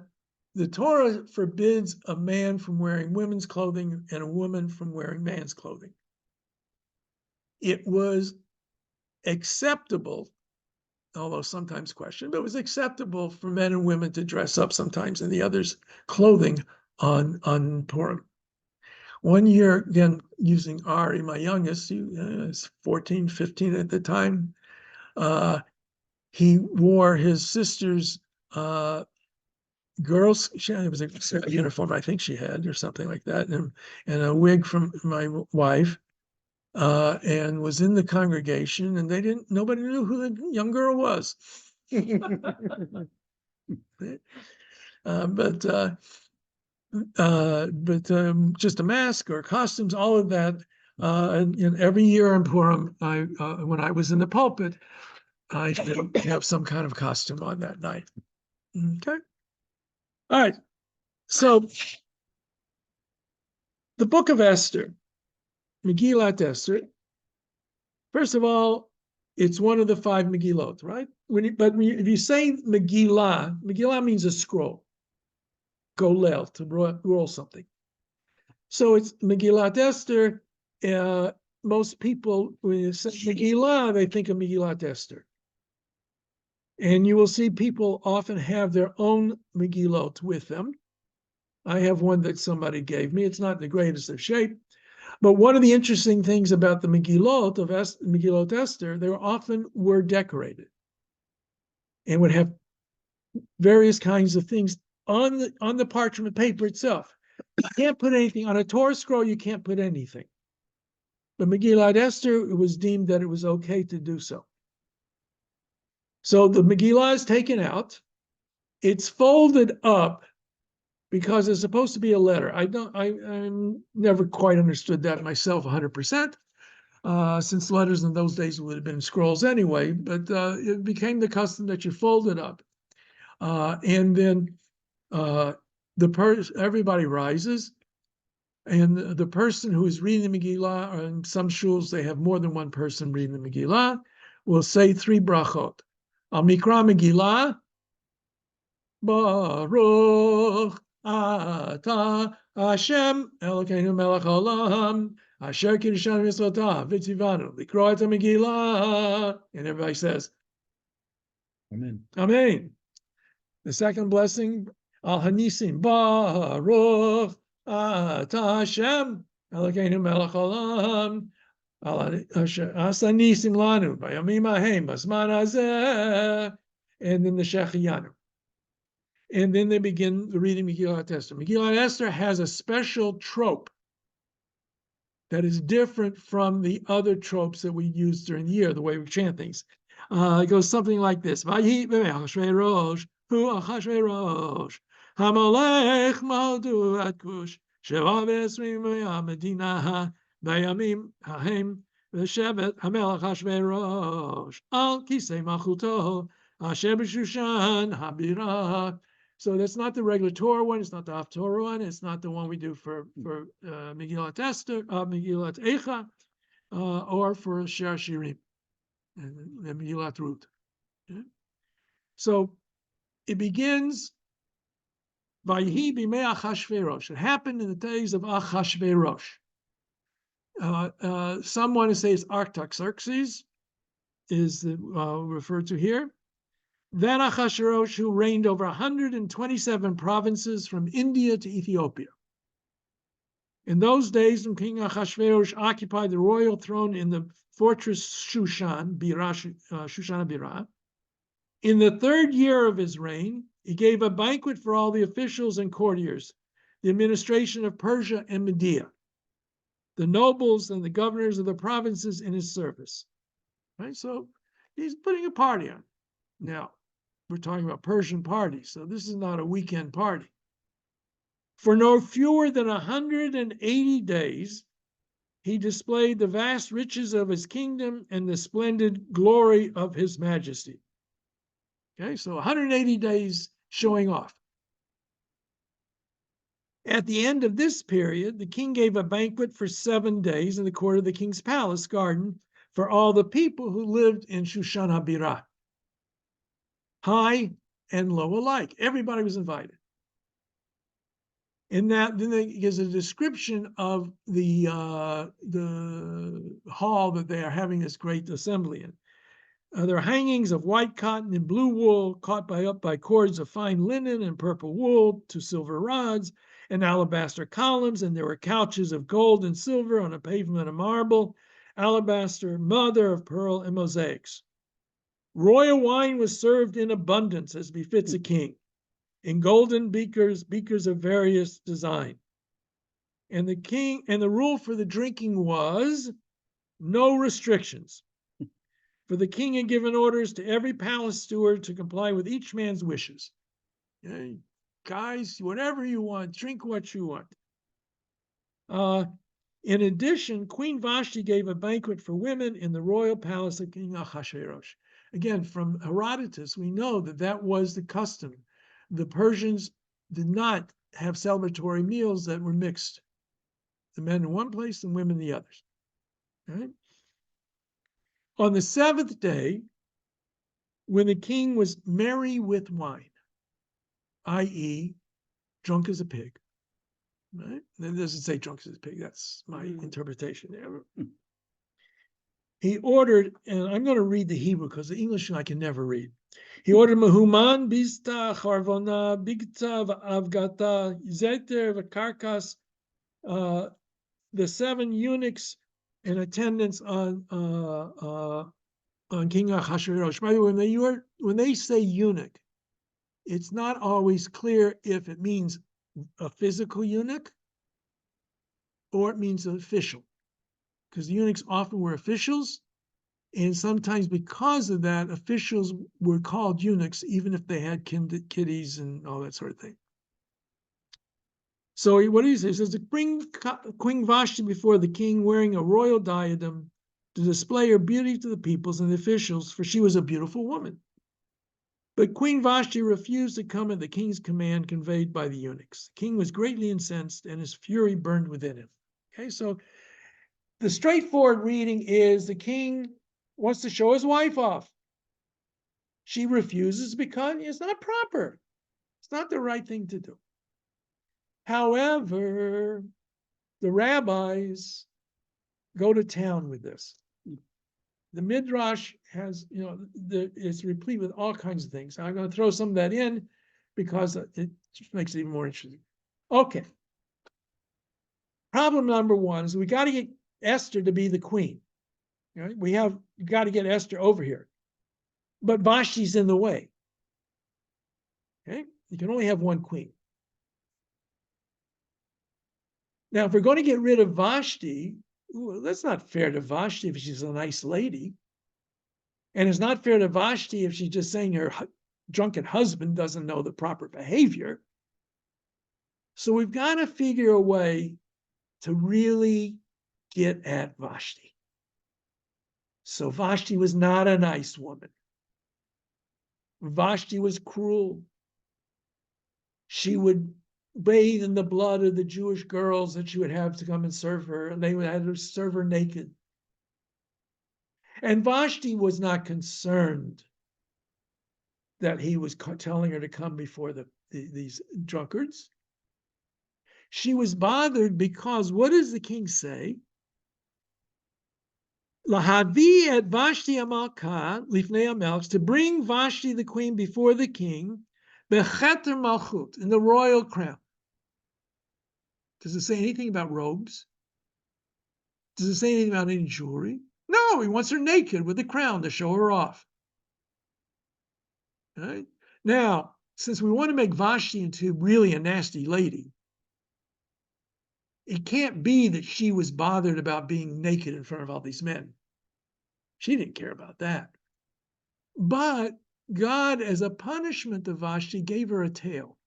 the Torah forbids a man from wearing women's clothing and a woman from wearing man's clothing. It was acceptable, although sometimes questioned, but it was acceptable for men and women to dress up sometimes in the other's clothing on Purim. One year, again, using Ari, my youngest, he was 14, 15 at the time, he wore his sister's girls, it was a uniform I think she had or something like that, and a wig from my wife, and was in the congregation, and nobody knew who the young girl was. But just a mask or costumes, all of that. And every year in Purim, when I was in the pulpit, I did have some kind of costume on that night. Okay. All right. So the book of Esther, Megillat Esther, first of all, it's one of the 5 Megillot, right? If you say Megillah, Megillah means a scroll. Golel, to roll something. So it's Megillat Esther. Most people, when you say Megillah, they think of Megillat Esther. And you will see people often have their own Megillot with them. I have one that somebody gave me. It's not in the greatest of shape. But one of the interesting things about the Megillot of Megillot Esther, they often were decorated and would have various kinds of things on the parchment paper itself. You can't put anything on a Torah scroll. You can't put anything. But Megillat Esther, it was deemed that it was okay to do so. So the Megillah is taken out. It's folded up because it's supposed to be a letter. I never quite understood that myself 100%, since letters in those days would have been scrolls anyway. But it became the custom that you fold it up, and then everybody rises. And the person who is reading the Megillah, or in some shuls, they have more than one person reading the Megillah, will say 3 brachot. Al Mikra Megillah, Baruch Ata Hashem Elokeinu Melech Haolam, Asher Kiddushan Mitzvotav V'tzivanu Likro Et Megillah. And everybody says, Amen. Amen. The second blessing, Al Hanisim, Baruch Ata Hashem Elokeinu Melech Haolam, Asa Nisim Lanu Bayamim Hahem Basman Hazeh, and then the Shechiyanu. And then they begin reading Megillat Esther. Megillat Esther has a special trope that is different from the other tropes that we use during the year, the way we chant things. It goes something like this: Vayhi b'Achashverosh, hu Achashverosh, Hamalech maldu at Kush, Sheva v'esrim medina v'yamim hahem v'shevet hamelech Achashverosh, al kisei malchuto, Asher b'Shushan habirah. So that's not the regular Torah one. It's not the Haftorah one. It's not the one we do for Megillat Esther, Megillat Eicha, or for Shir Shirim and Megillat Ruth. Okay? So it begins Vayhi b'mei Achashverosh. It happened in the days of Achashverosh. Some want to say it's Artaxerxes is referred to here. Then Achashverosh, who reigned over 127 provinces from India to Ethiopia. In those days, when King Achashverosh occupied the royal throne in the fortress Shushan, Shushana Birah, in the 3rd year of his reign, he gave a banquet for all the officials and courtiers, the administration of Persia and Media, the nobles and the governors of the provinces in his service. Right? So he's putting a party on. Now, we're talking about Persian parties, so this is not a weekend party. For no fewer than 180 days, he displayed the vast riches of his kingdom and the splendid glory of his majesty. Okay, so 180 days showing off. At the end of this period, the king gave a banquet for 7 days in the court of the king's palace garden for all the people who lived in Shushan HaBirah. High and low alike. Everybody was invited. In that, then there is a description of the hall that they are having this great assembly in. There are hangings of white cotton and blue wool caught up by cords of fine linen and purple wool to silver rods, and alabaster columns, and there were couches of gold and silver on a pavement of marble, alabaster, mother of pearl, and mosaics. Royal wine was served in abundance, as befits a king, in golden beakers, beakers of various design. And the rule for the drinking was no restrictions. For the king had given orders to every palace steward to comply with each man's wishes. Guys, whatever you want, drink what you want. In addition, Queen Vashti gave a banquet for women in the royal palace of King Ahasuerus. Again, from Herodotus, we know that that was the custom. The Persians did not have celebratory meals that were mixed. The men in one place and women in the others. Right? On the seventh day, when the king was merry with wine, i.e., drunk as a pig, right? It doesn't say drunk as a pig. That's my interpretation there. He ordered, and I'm going to read the Hebrew because the English I can never read. He ordered Mehuman, Bista, Charvona, Bigta, Avgata, Zeter, Vakarkas, the 7 eunuchs in attendance on King Ahasuerus. By the way, when they say eunuch, it's not always clear if it means a physical eunuch or it means an official, because the eunuchs often were officials, and sometimes because of that, officials were called eunuchs, even if they had kiddies and all that sort of thing. So what he says is to bring Queen Vashti before the king wearing a royal diadem to display her beauty to the peoples and the officials, for she was a beautiful woman. But Queen Vashti refused to come at the king's command conveyed by the eunuchs. The king was greatly incensed, and his fury burned within him. Okay, so the straightforward reading is the king wants to show his wife off. She refuses because it's not proper. It's not the right thing to do. However, the rabbis go to town with this. The Midrash has, it's replete with all kinds of things. I'm going to throw some of that in because it just makes it even more interesting. Okay. Problem number one is we got to get Esther to be the queen. Right? You got to get Esther over here. But Vashti's in the way. Okay? You can only have one queen. Now, if we're going to get rid of Vashti, that's not fair to Vashti if she's a nice lady. And it's not fair to Vashti if she's just saying her drunken husband doesn't know the proper behavior. So we've got to figure a way to really get at Vashti. So Vashti was not a nice woman. Vashti was cruel. She would bathe in the blood of the Jewish girls that she would have to come and serve her, and they would have to serve her naked. And Vashti was not concerned that he was telling her to come before these drunkards. She was bothered because what does the king say? Lahavi et Vashti amalka lifnei amelch, to bring Vashti the queen before the king, becheter malchut, in the royal crown. Does it say anything about robes? Does it say anything about any jewelry? No, he wants her naked with a crown to show her off. Right? Now, since we want to make Vashti into really a nasty lady, it can't be that she was bothered about being naked in front of all these men. She didn't care about that. But God, as a punishment to Vashti, gave her a tail.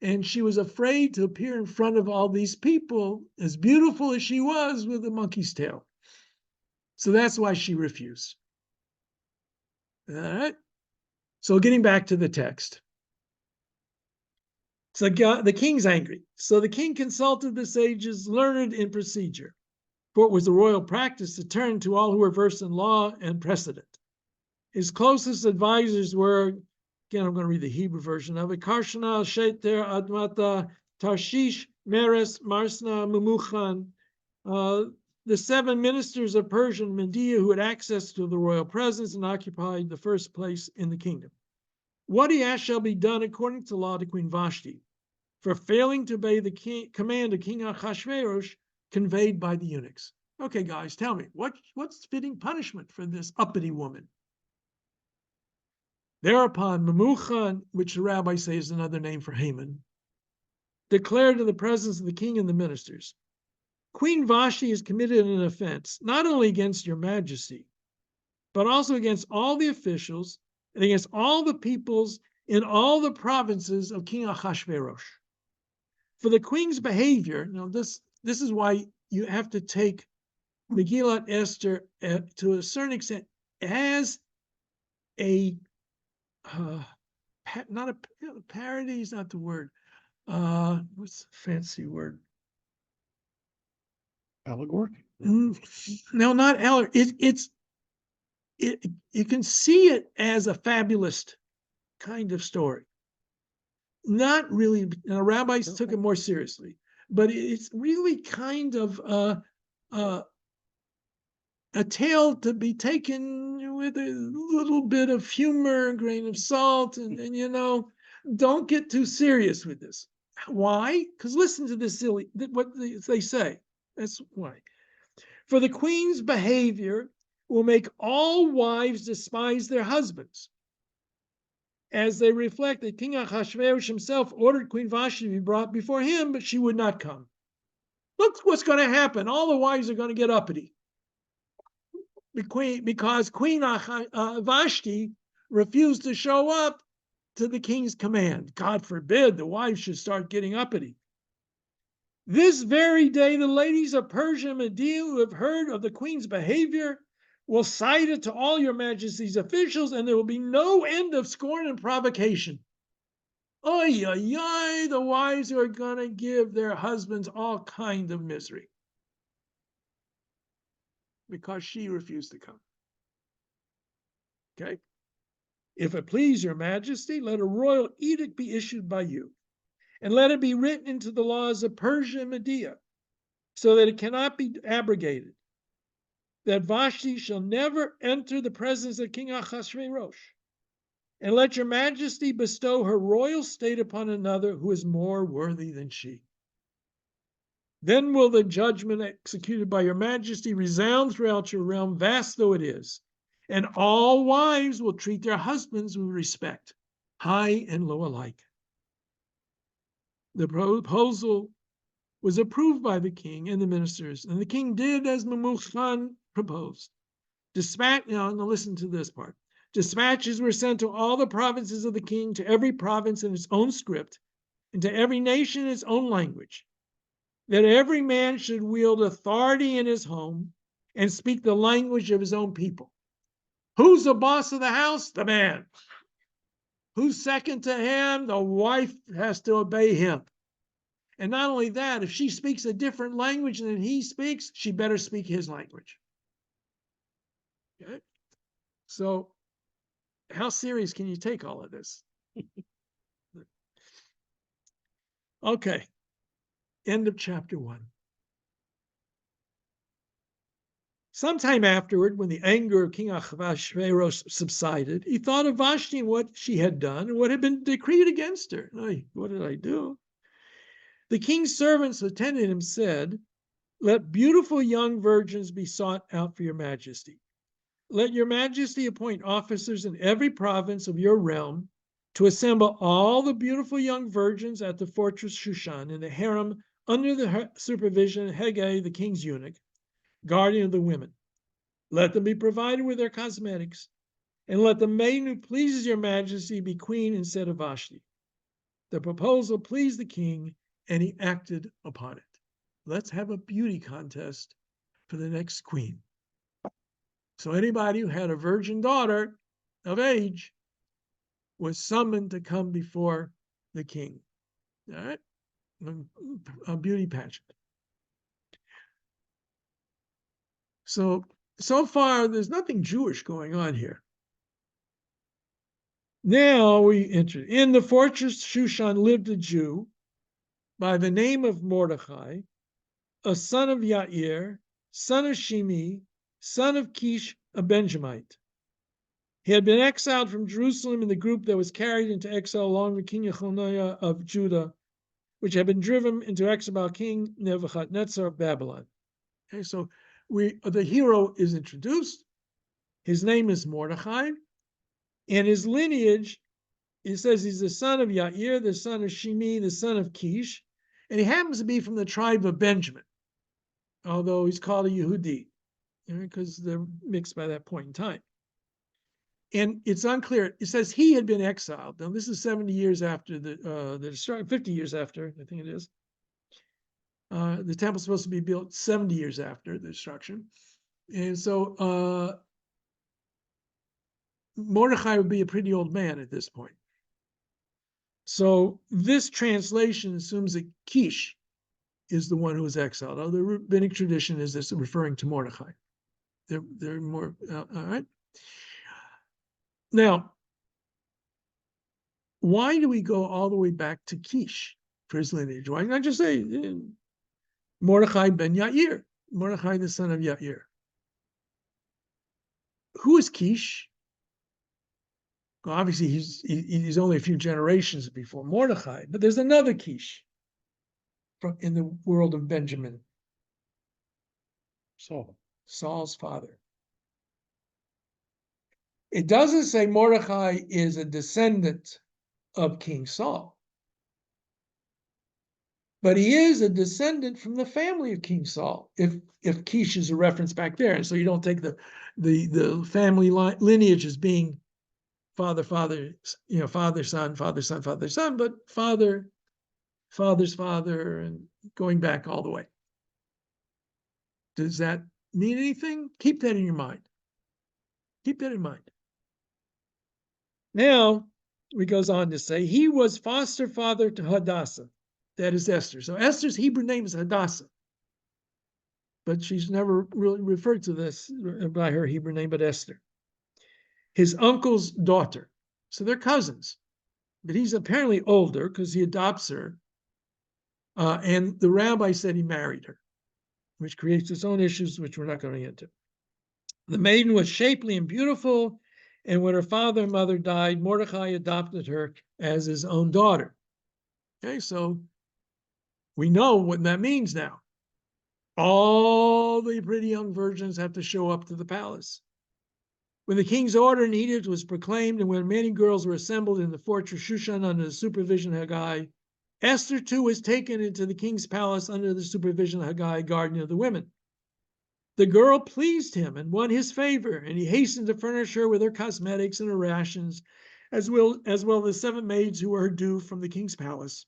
And she was afraid to appear in front of all these people, as beautiful as she was, with a monkey's tail. So that's why she refused. All right. So getting back to the text. So the king's angry. So the king consulted the sages learned in procedure, for it was the royal practice to turn to all who were versed in law and precedent. His closest advisors were, again, I'm going to read the Hebrew version of it, Karshana, Sheter, Admata, Tarshish, Meres, Marsna, Mumuchan, the 7 ministers of Persia and Media who had access to the royal presence and occupied the first place in the kingdom. What he asked shall be done according to law to Queen Vashti. for failing to obey the command of King Ahasuerus conveyed by the eunuchs. Okay, guys, tell me, what's fitting punishment for this uppity woman? Thereupon, Memucan, which the rabbis say is another name for Haman, declared in the presence of the king and the ministers, Queen Vashti has committed an offense, not only against your majesty, but also against all the officials and against all the peoples in all the provinces of King Ahasuerus. For the queen's behavior, now this is why you have to take Megillat Esther to a certain extent as a not a parody is not the word. What's the fancy word? Allegory? No, not allegory. It's you can see it as a fabulist kind of story. Not really. Rabbis took it more seriously, but it's really kind of a tale to be taken with a little bit of humor, a grain of salt, and don't get too serious with this. Why? Because listen to this what they say. That's why. For the queen's behavior will make all wives despise their husbands, as they reflect that King Ahasuerus himself ordered Queen Vashti to be brought before him, but she would not come. Look what's going to happen. All the wives are going to get uppity. Because Queen Vashti refused to show up to the king's command. God forbid the wives should start getting uppity. This very day, the ladies of Persia and Media who have heard of the queen's behavior will cite it to all your majesty's officials, and there will be no end of scorn and provocation. Oy, oy, oy, the wives are going to give their husbands all kinds of misery because she refused to come. Okay? If it please your majesty, let a royal edict be issued by you, and let it be written into the laws of Persia and Media, so that it cannot be abrogated, that Vashti shall never enter the presence of King Ahasuerus, and let your majesty bestow her royal state upon another who is more worthy than she. Then will the judgment executed by your majesty resound throughout your realm, vast though it is, and all wives will treat their husbands with respect, high and low alike. The proposal was approved by the king and the ministers, and the king did as Memucan proposed. Now listen to this part. Dispatches were sent to all the provinces of the king, to every province in its own script, and to every nation in its own language, that every man should wield authority in his home and speak the language of his own people. Who's the boss of the house? The man. Who's second to him? The wife has to obey him. And not only that, if she speaks a different language than he speaks, she better speak his language. Okay? So, how serious can you take all of this? Okay. End of chapter 1. Sometime afterward, when the anger of King Ahasuerus subsided, he thought of Vashti and what she had done and what had been decreed against her. What did I do? The king's servants who attended him said, let beautiful young virgins be sought out for your majesty. Let your majesty appoint officers in every province of your realm to assemble all the beautiful young virgins at the fortress Shushan in the harem under the supervision of Hegai, the king's eunuch, guardian of the women. Let them be provided with their cosmetics, and let the maiden who pleases your majesty be queen instead of Vashti. The proposal pleased the king, and he acted upon it. Let's have a beauty contest for the next queen. So anybody who had a virgin daughter of age was summoned to come before the king. All right? A beauty pageant. So far, there's nothing Jewish going on here. Now we enter. In the fortress Shushan lived a Jew by the name of Mordechai, a son of Yair, son of Shimi, son of Kish, a Benjamite. He had been exiled from Jerusalem in the group that was carried into exile along with King Jeconiah of Judah, which had been driven into exile by King Nebuchadnezzar of Babylon. Okay, so the hero is introduced. His name is Mordechai, and his lineage, it says he's the son of Yair, the son of Shimi, the son of Kish, and he happens to be from the tribe of Benjamin, although he's called a Yehudi, because they're mixed by that point in time. And it's unclear. It says he had been exiled. Now, this is 70 years after the destruction, 50 years after, I think it is. The temple's supposed to be built 70 years after the destruction. And so Mordechai would be a pretty old man at this point. So this translation assumes that Kish is the one who was exiled. Now, the rabbinic tradition is this referring to Mordechai. They're more, all right. Now, why do we go all the way back to Kish for his lineage? Why not just say Mordechai ben Yair, Mordechai the son of Yair? Who is Kish? Well, obviously, he's only a few generations before Mordechai, but there's another Kish in the world of Benjamin. Saul's father. It doesn't say Mordechai is a descendant of King Saul, but he is a descendant from the family of King Saul. If Kish is a reference back there, and so you don't take the family lineage as being father, father, father, son, father, son, father, son, but father, father's father, and going back all the way. Does that mean anything? Keep that in your mind. Keep that in mind. Now, he goes on to say, he was foster father to Hadassah. That is Esther. So Esther's Hebrew name is Hadassah. But she's never really referred to this by her Hebrew name, but Esther. His uncle's daughter. So they're cousins. But he's apparently older because he adopts her. And the rabbi said he married her, which creates its own issues, which we're not going to get into. The maiden was shapely and beautiful, and when her father and mother died, Mordechai adopted her as his own daughter. Okay, so we know what that means now. All the pretty young virgins have to show up to the palace. When the king's order in Egypt was proclaimed, and when many girls were assembled in the fortress Shushan under the supervision of Haggai, Esther too was taken into the king's palace under the supervision of Haggai, guardian of the women. The girl pleased him and won his favor, and he hastened to furnish her with her cosmetics and her rations, as well the 7 maids who were her due from the king's palace.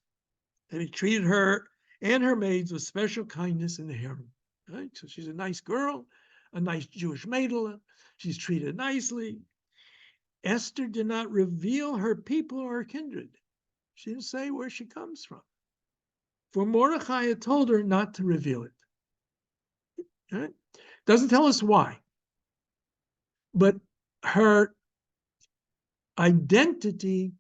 And he treated her and her maids with special kindness in the harem. Right? So she's a nice girl, a nice Jewish maiden. She's treated nicely. Esther did not reveal her people or her kindred. She didn't say where she comes from. For Mordechai had told her not to reveal it. Right? Doesn't tell us why. But her identity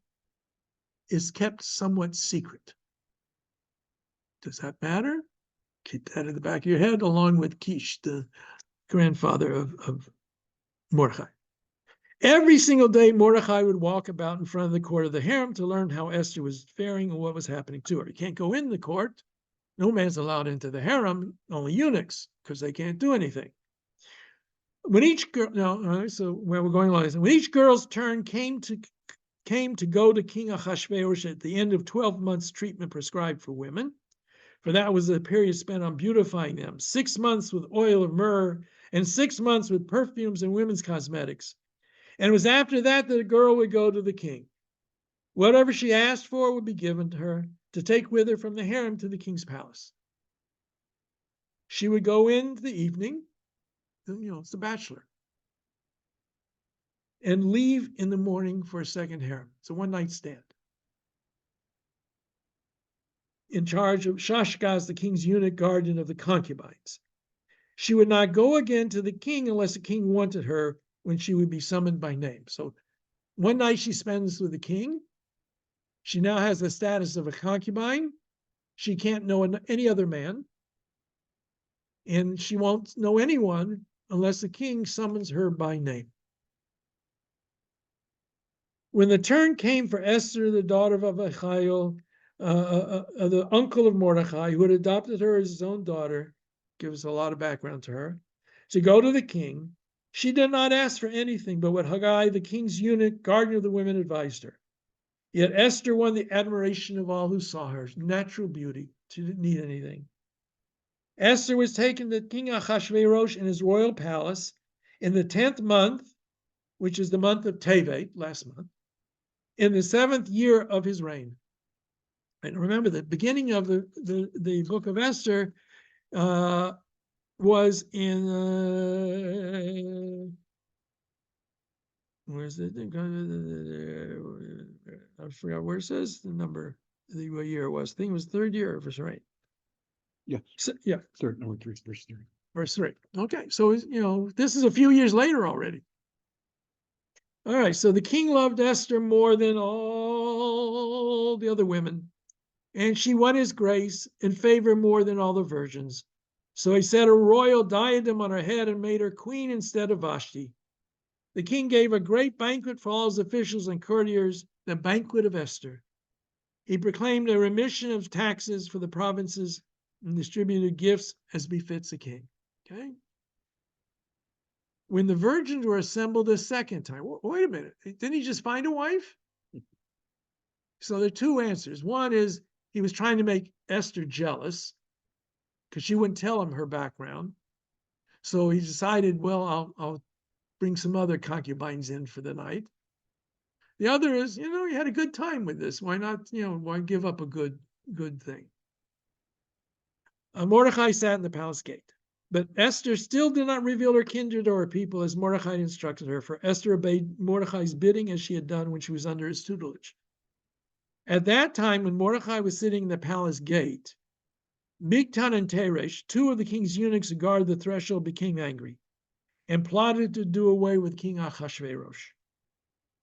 is kept somewhat secret. Does that matter? Keep that in the back of your head, along with Kish, the grandfather of Mordechai. Every single day, Mordechai would walk about in front of the court of the harem to learn how Esther was faring and what was happening to her. He can't go in the court. No man's allowed into the harem, only eunuchs, because they can't do anything. When each girl, so where we're going along is, when each girl's turn came to go to King Ahasuerus at the end of 12 months treatment prescribed for women, for that was the period spent on beautifying them, 6 months with oil of myrrh and 6 months with perfumes and women's cosmetics. And it was after that that a girl would go to the king. Whatever she asked for would be given to her to take with her from the harem to the king's palace. She would go in the evening, it's the bachelor, and leave in the morning for a second harem. It's a one-night stand. In charge of Shashgaz, the king's eunuch guardian of the concubines. She would not go again to the king unless the king wanted her, when she would be summoned by name. So one night she spends with the king. She now has the status of a concubine. She can't know any other man. And she won't know anyone unless the king summons her by name. When the turn came for Esther, the daughter of Abihail, the uncle of Mordecai, who had adopted her as his own daughter, gives a lot of background to her, to go to the king. She did not ask for anything but what Haggai, the king's eunuch, guardian of the women, advised her. Yet Esther won the admiration of all who saw her natural beauty. She didn't need anything. Esther was taken to King Ahasuerus in his royal palace in the 10th month, which is the month of Tevet, last month, in the 7th year of his reign. And remember, the beginning of the book of Esther was in where's it? I forgot where it says the number, the year it was. I think it was 3rd year of his reign. Yes. So, yeah, Third, number 3, verse 3. verse 3. Okay, so this is a few years later already. All right, so the king loved Esther more than all the other women, and she won his grace and favor more than all the virgins. So he set a royal diadem on her head and made her queen instead of Vashti. The king gave a great banquet for all his officials and courtiers, the banquet of Esther. He proclaimed a remission of taxes for the provinces and distributed gifts as befits a king. Okay. When the virgins were assembled a second time, wait a minute, didn't he just find a wife? So there are two answers. One is he was trying to make Esther jealous because she wouldn't tell him her background. So he decided, well, I'll bring some other concubines in for the night. The other is, he had a good time with this. Why not, why give up a good thing? Mordecai sat in the palace gate, but Esther still did not reveal her kindred or her people as Mordecai instructed her, for Esther obeyed Mordecai's bidding as she had done when she was under his tutelage. At that time, when Mordecai was sitting in the palace gate, Bigtan and Teresh, two of the king's eunuchs who guarded the threshold, became angry and plotted to do away with King Ahasuerus.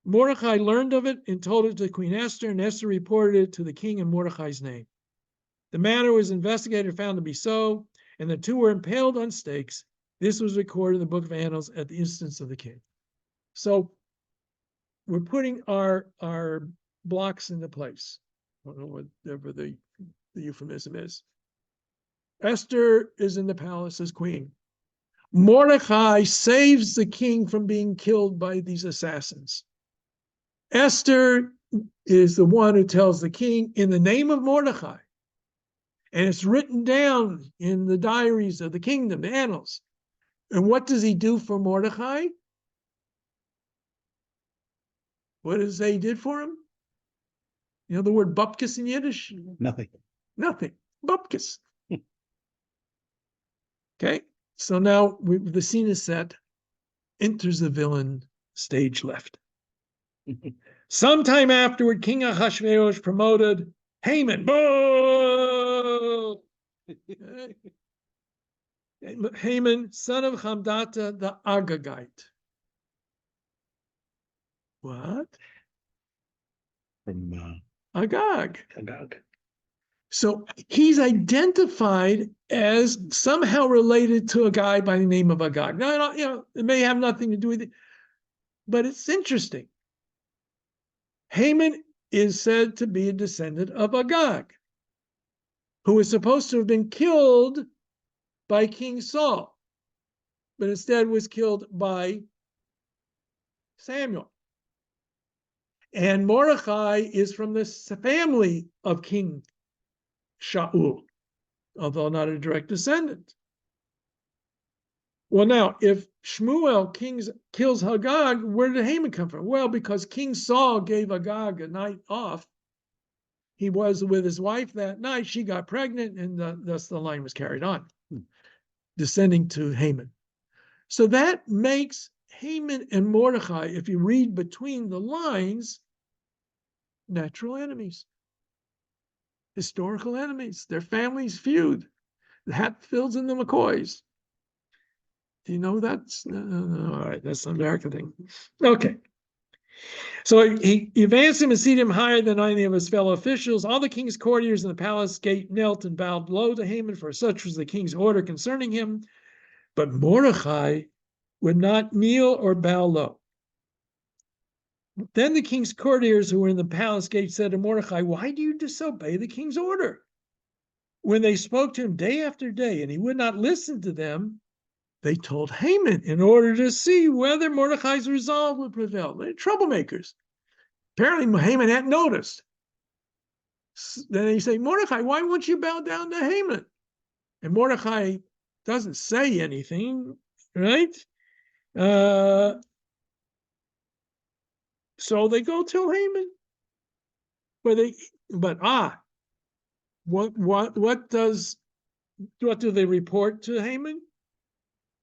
Mordecai learned of it and told it to Queen Esther, and Esther reported it to the king in Mordecai's name. The matter was investigated and found to be so, and the two were impaled on stakes. This was recorded in the book of Annals at the instance of the king. So we're putting our blocks into place. I don't know whatever the euphemism is. Esther is in the palace as queen. Mordecai saves the king from being killed by these assassins. Esther is the one who tells the king in the name of Mordecai, and it's written down in the diaries of the kingdom, the annals. And what does he do for Mordecai? What does he did for him? You know the word bupkis in Yiddish? Nothing. Nothing. Bupkis. Okay, so now the scene is set. Enters the villain, stage left. Sometime afterward, King Ahasuerus promoted Haman. Boo! Haman, son of Hamdata, the Agagite. What? From Agag. Agag. So he's identified as somehow related to a guy by the name of Agag. Now, it may have nothing to do with it, but it's interesting. Haman is said to be a descendant of Agag, who was supposed to have been killed by King Saul, but instead was killed by Samuel. And Mordecai is from the family of King Shaul, although not a direct descendant. Well, now, if Shmuel kills Agag, where did Haman come from? Well, because King Saul gave Agag a night off. He was with his wife that night. She got pregnant, and thus the line was carried on, descending to Haman. So that makes Haman and Mordecai, if you read between the lines, natural enemies, historical enemies. Their families feud. The Hatfields and the McCoys. Do you know that's all right? That's an American thing. Okay. So he advanced him and seated him higher than any of his fellow officials. All the king's courtiers in the palace gate knelt and bowed low to Haman, for such was the king's order concerning him. But Mordecai would not kneel or bow low. Then the king's courtiers who were in the palace gate said to Mordecai, "Why do you disobey the king's order?" When they spoke to him day after day and he would not listen to them, they told Haman in order to see whether Mordecai's resolve would prevail. They're troublemakers. Apparently, Haman hadn't noticed. Then they say, "Mordecai, why won't you bow down to Haman?" And Mordecai doesn't say anything, right? So they go tell Haman. What do they report to Haman?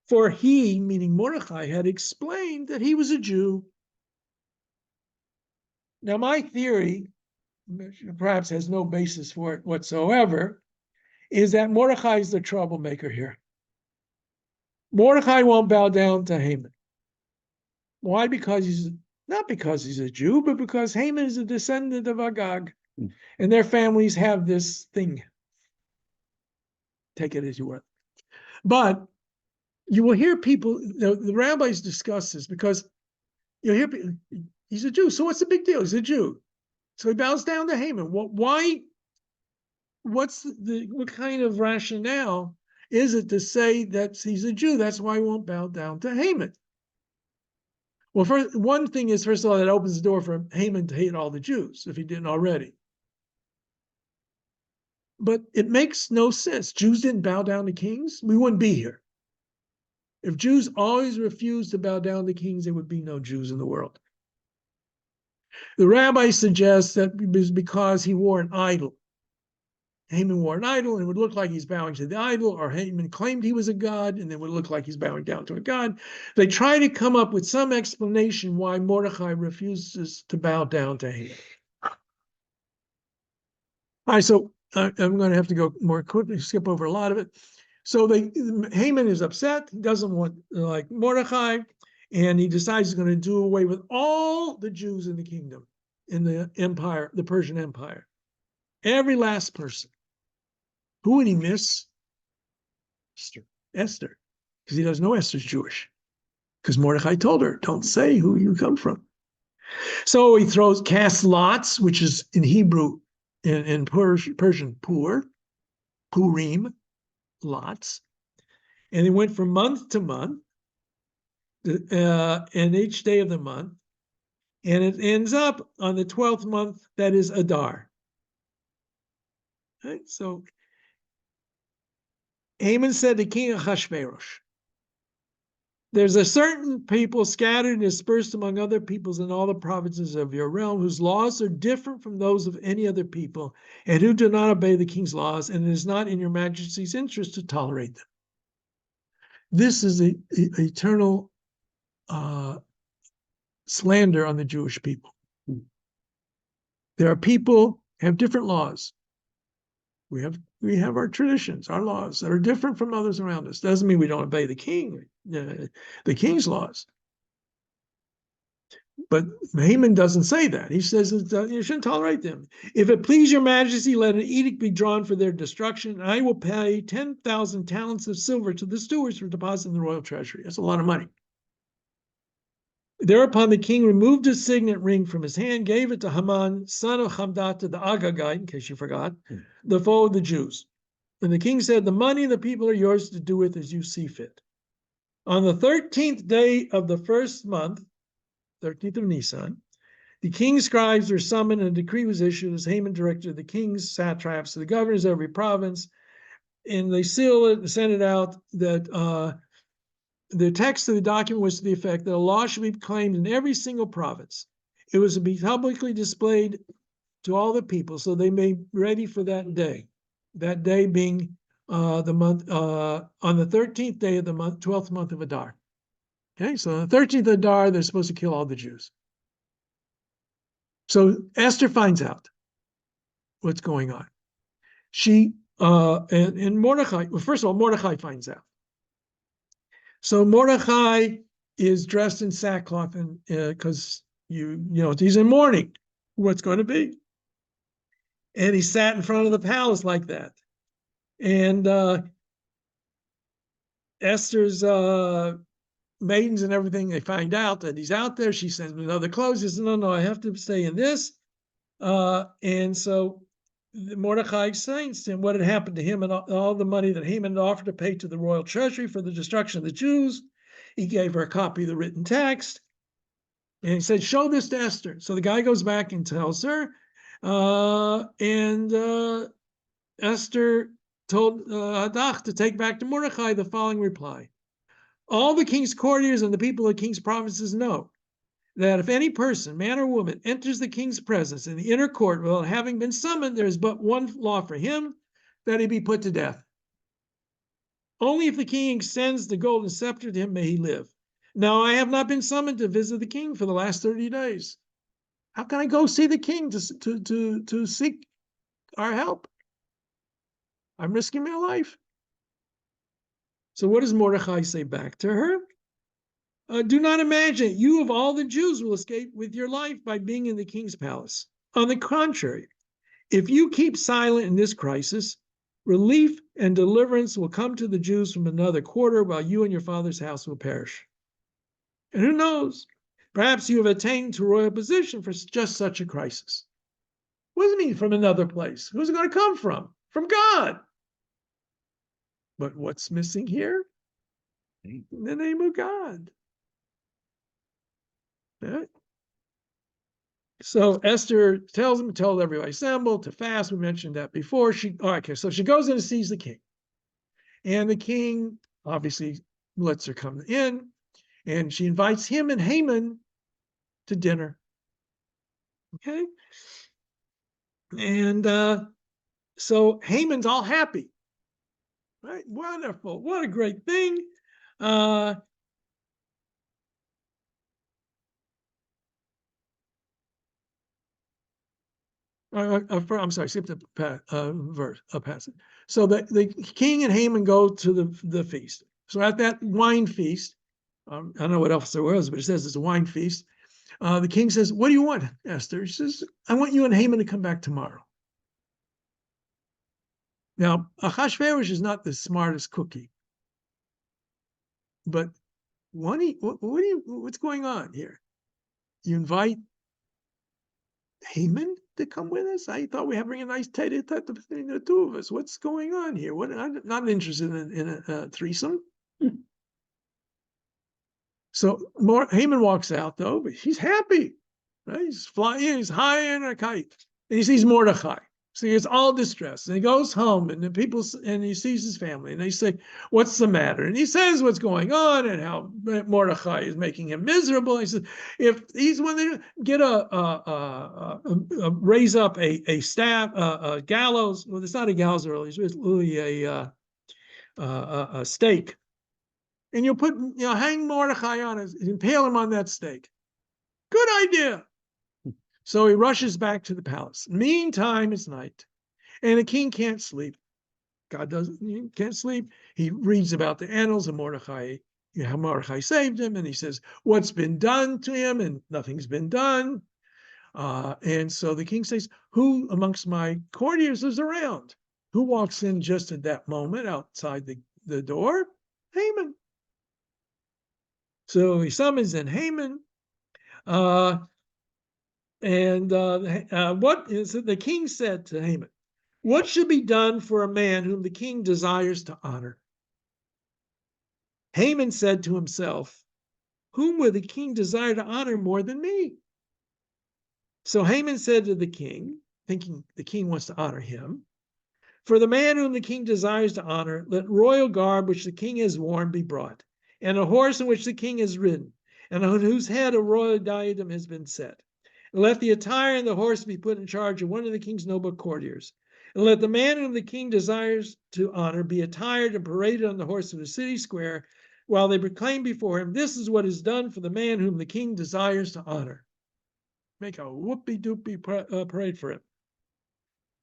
For he, meaning Mordecai, had explained that he was a Jew. Now, my theory, perhaps has no basis for it whatsoever, is that Mordecai is the troublemaker here. Mordecai won't bow down to Haman. Why? Not because he's a Jew, but because Haman is a descendant of Agag, and their families have this thing. Take it as you will. But you will hear people, the rabbis discuss this because you'll hear people, he's a Jew, so what's the big deal? He's a Jew. So he bows down to Haman. Why? What kind of rationale is it to say that he's a Jew? That's why he won't bow down to Haman. Well, one thing is, first of all, that opens the door for Haman to hate all the Jews, if he didn't already. But it makes no sense. Jews didn't bow down to kings. We wouldn't be here. If Jews always refused to bow down to kings, there would be no Jews in the world. The rabbi suggests that it was because he wore an idol. Haman wore an idol, and it would look like he's bowing to the idol, or Haman claimed he was a god, and it would look like he's bowing down to a god. They try to come up with some explanation why Mordecai refuses to bow down to Haman. All right, so I'm going to have to go more quickly, skip over a lot of it. So Haman is upset. He doesn't want like Mordecai, and he decides he's going to do away with all the Jews in the kingdom, in the empire, the Persian Empire. Every last person. Who would he miss? Esther. Because he doesn't know Esther's Jewish. Because Mordecai told her, don't say who you come from. So he casts lots, which is in Hebrew, in Persian, Purim, lots. And he went from month to month, and each day of the month. And it ends up on the 12th month, that is Adar. Right? So Haman said to King Ahasuerus, "There's a certain people scattered and dispersed among other peoples in all the provinces of your realm, whose laws are different from those of any other people, and who do not obey the king's laws, and it is not in your majesty's interest to tolerate them." This is an eternal slander on the Jewish people. There are people who have different laws. We have our traditions, our laws that are different from others around us. Doesn't mean we don't obey the king's laws. But Haman doesn't say that. He says you shouldn't tolerate them. "If it please your majesty, let an edict be drawn for their destruction. I will pay 10,000 talents of silver to the stewards for depositing the royal treasury." That's a lot of money. Thereupon the king removed his signet ring from his hand, gave it to Haman, son of Hamdat, the Agagite, in case you forgot, the foe of the Jews. And the king said, "The money and the people are yours to do with as you see fit." On the 13th day of the first month, 13th of Nisan, the king's scribes were summoned, and a decree was issued as Haman directed the king's satraps, the governors of every province, and they sealed it and sent it out that the text of the document was to the effect that a law should be proclaimed in every single province. It was to be publicly displayed to all the people, so they may be ready for that day being the month, on the 13th day of the month, 12th month of Adar. Okay, so on the 13th of Adar, they're supposed to kill all the Jews. So Esther finds out what's going on. And Mordecai, well, first of all, Mordecai finds out. So Mordecai is dressed in sackcloth, and because he's in mourning. What's going to be? And he sat in front of the palace like that. And Esther's maidens and everything, they find out that he's out there. She sends him another clothes. He says, no, I have to stay in this. And so Mordecai explains to him what had happened to him and all the money that Haman had offered to pay to the royal treasury for the destruction of the Jews. He gave her a copy of the written text. And he said, show this to Esther. So the guy goes back and tells her. Esther told Hadach to take back to Mordecai the following reply. All the king's courtiers and the people of the king's provinces know that if any person, man or woman, enters the king's presence in the inner court without having been summoned, there is but one law for him, that he be put to death. Only if the king extends the golden scepter to him may he live. Now I have not been summoned to visit the king for the last 30 days. How can I go see the king to seek our help? I'm risking my life. So what does Mordecai say back to her? Do not imagine you of all the Jews will escape with your life by being in the king's palace. On the contrary, if you keep silent in this crisis, relief and deliverance will come to the Jews from another quarter, while you and your father's house will perish. And who knows, perhaps you have attained to royal position for just such a crisis. What does it mean from another place? Who's it going to come from? From God. But what's missing here? The name of God. Right? So Esther tells everybody assembled to fast. We mentioned that before. So she goes in and sees the king. And the king obviously lets her come in, and she invites him and Haman to dinner. Okay? And so Haman's all happy. Right? Wonderful. What a great thing. I'm sorry, skip the passage. So the king and Haman go to the feast. So at that wine feast, I don't know what else there was, but it says it's a wine feast. The king says, what do you want, Esther? She says, I want you and Haman to come back tomorrow. Now, Ahasuerus is not the smartest cookie. But what's going on here? You invite Haman to come with us? I thought we were having a nice tete-a-tete between the two of us. What's going on here? I'm not interested in a threesome. So Haman walks out though, but he's happy. Right? He's flying, he's high in a kite. And he sees Mordecai. So he's all distressed. And he goes home and he sees his family and they say, what's the matter? And he says what's going on and how Mordecai is making him miserable. He says, if he's when they get raise up a staff, a gallows, well, it's not a gallows really, it's really a stake. And you'll hang Mordecai on it, impale him on that stake. Good idea. So he rushes back to the palace. Meantime, it's night, and the king can't sleep. Can't sleep. He reads about the annals of Mordecai, how Mordecai saved him, and he says, what's been done to him? And nothing's been done. And so the king says, who amongst my courtiers is around? Who walks in just at that moment outside the door? Haman. So he summons in Haman. What is it? The king said to Haman, what should be done for a man whom the king desires to honor? Haman said to himself, whom would the king desire to honor more than me? So Haman said to the king, thinking the king wants to honor him, for the man whom the king desires to honor, let royal garb which the king has worn be brought, and a horse in which the king has ridden, and on whose head a royal diadem has been set. And let the attire and the horse be put in charge of one of the king's noble courtiers. And let the man whom the king desires to honor be attired and paraded on the horse of the city square, while they proclaim before him, this is what is done for the man whom the king desires to honor. Make a whoopee-doopie parade for him.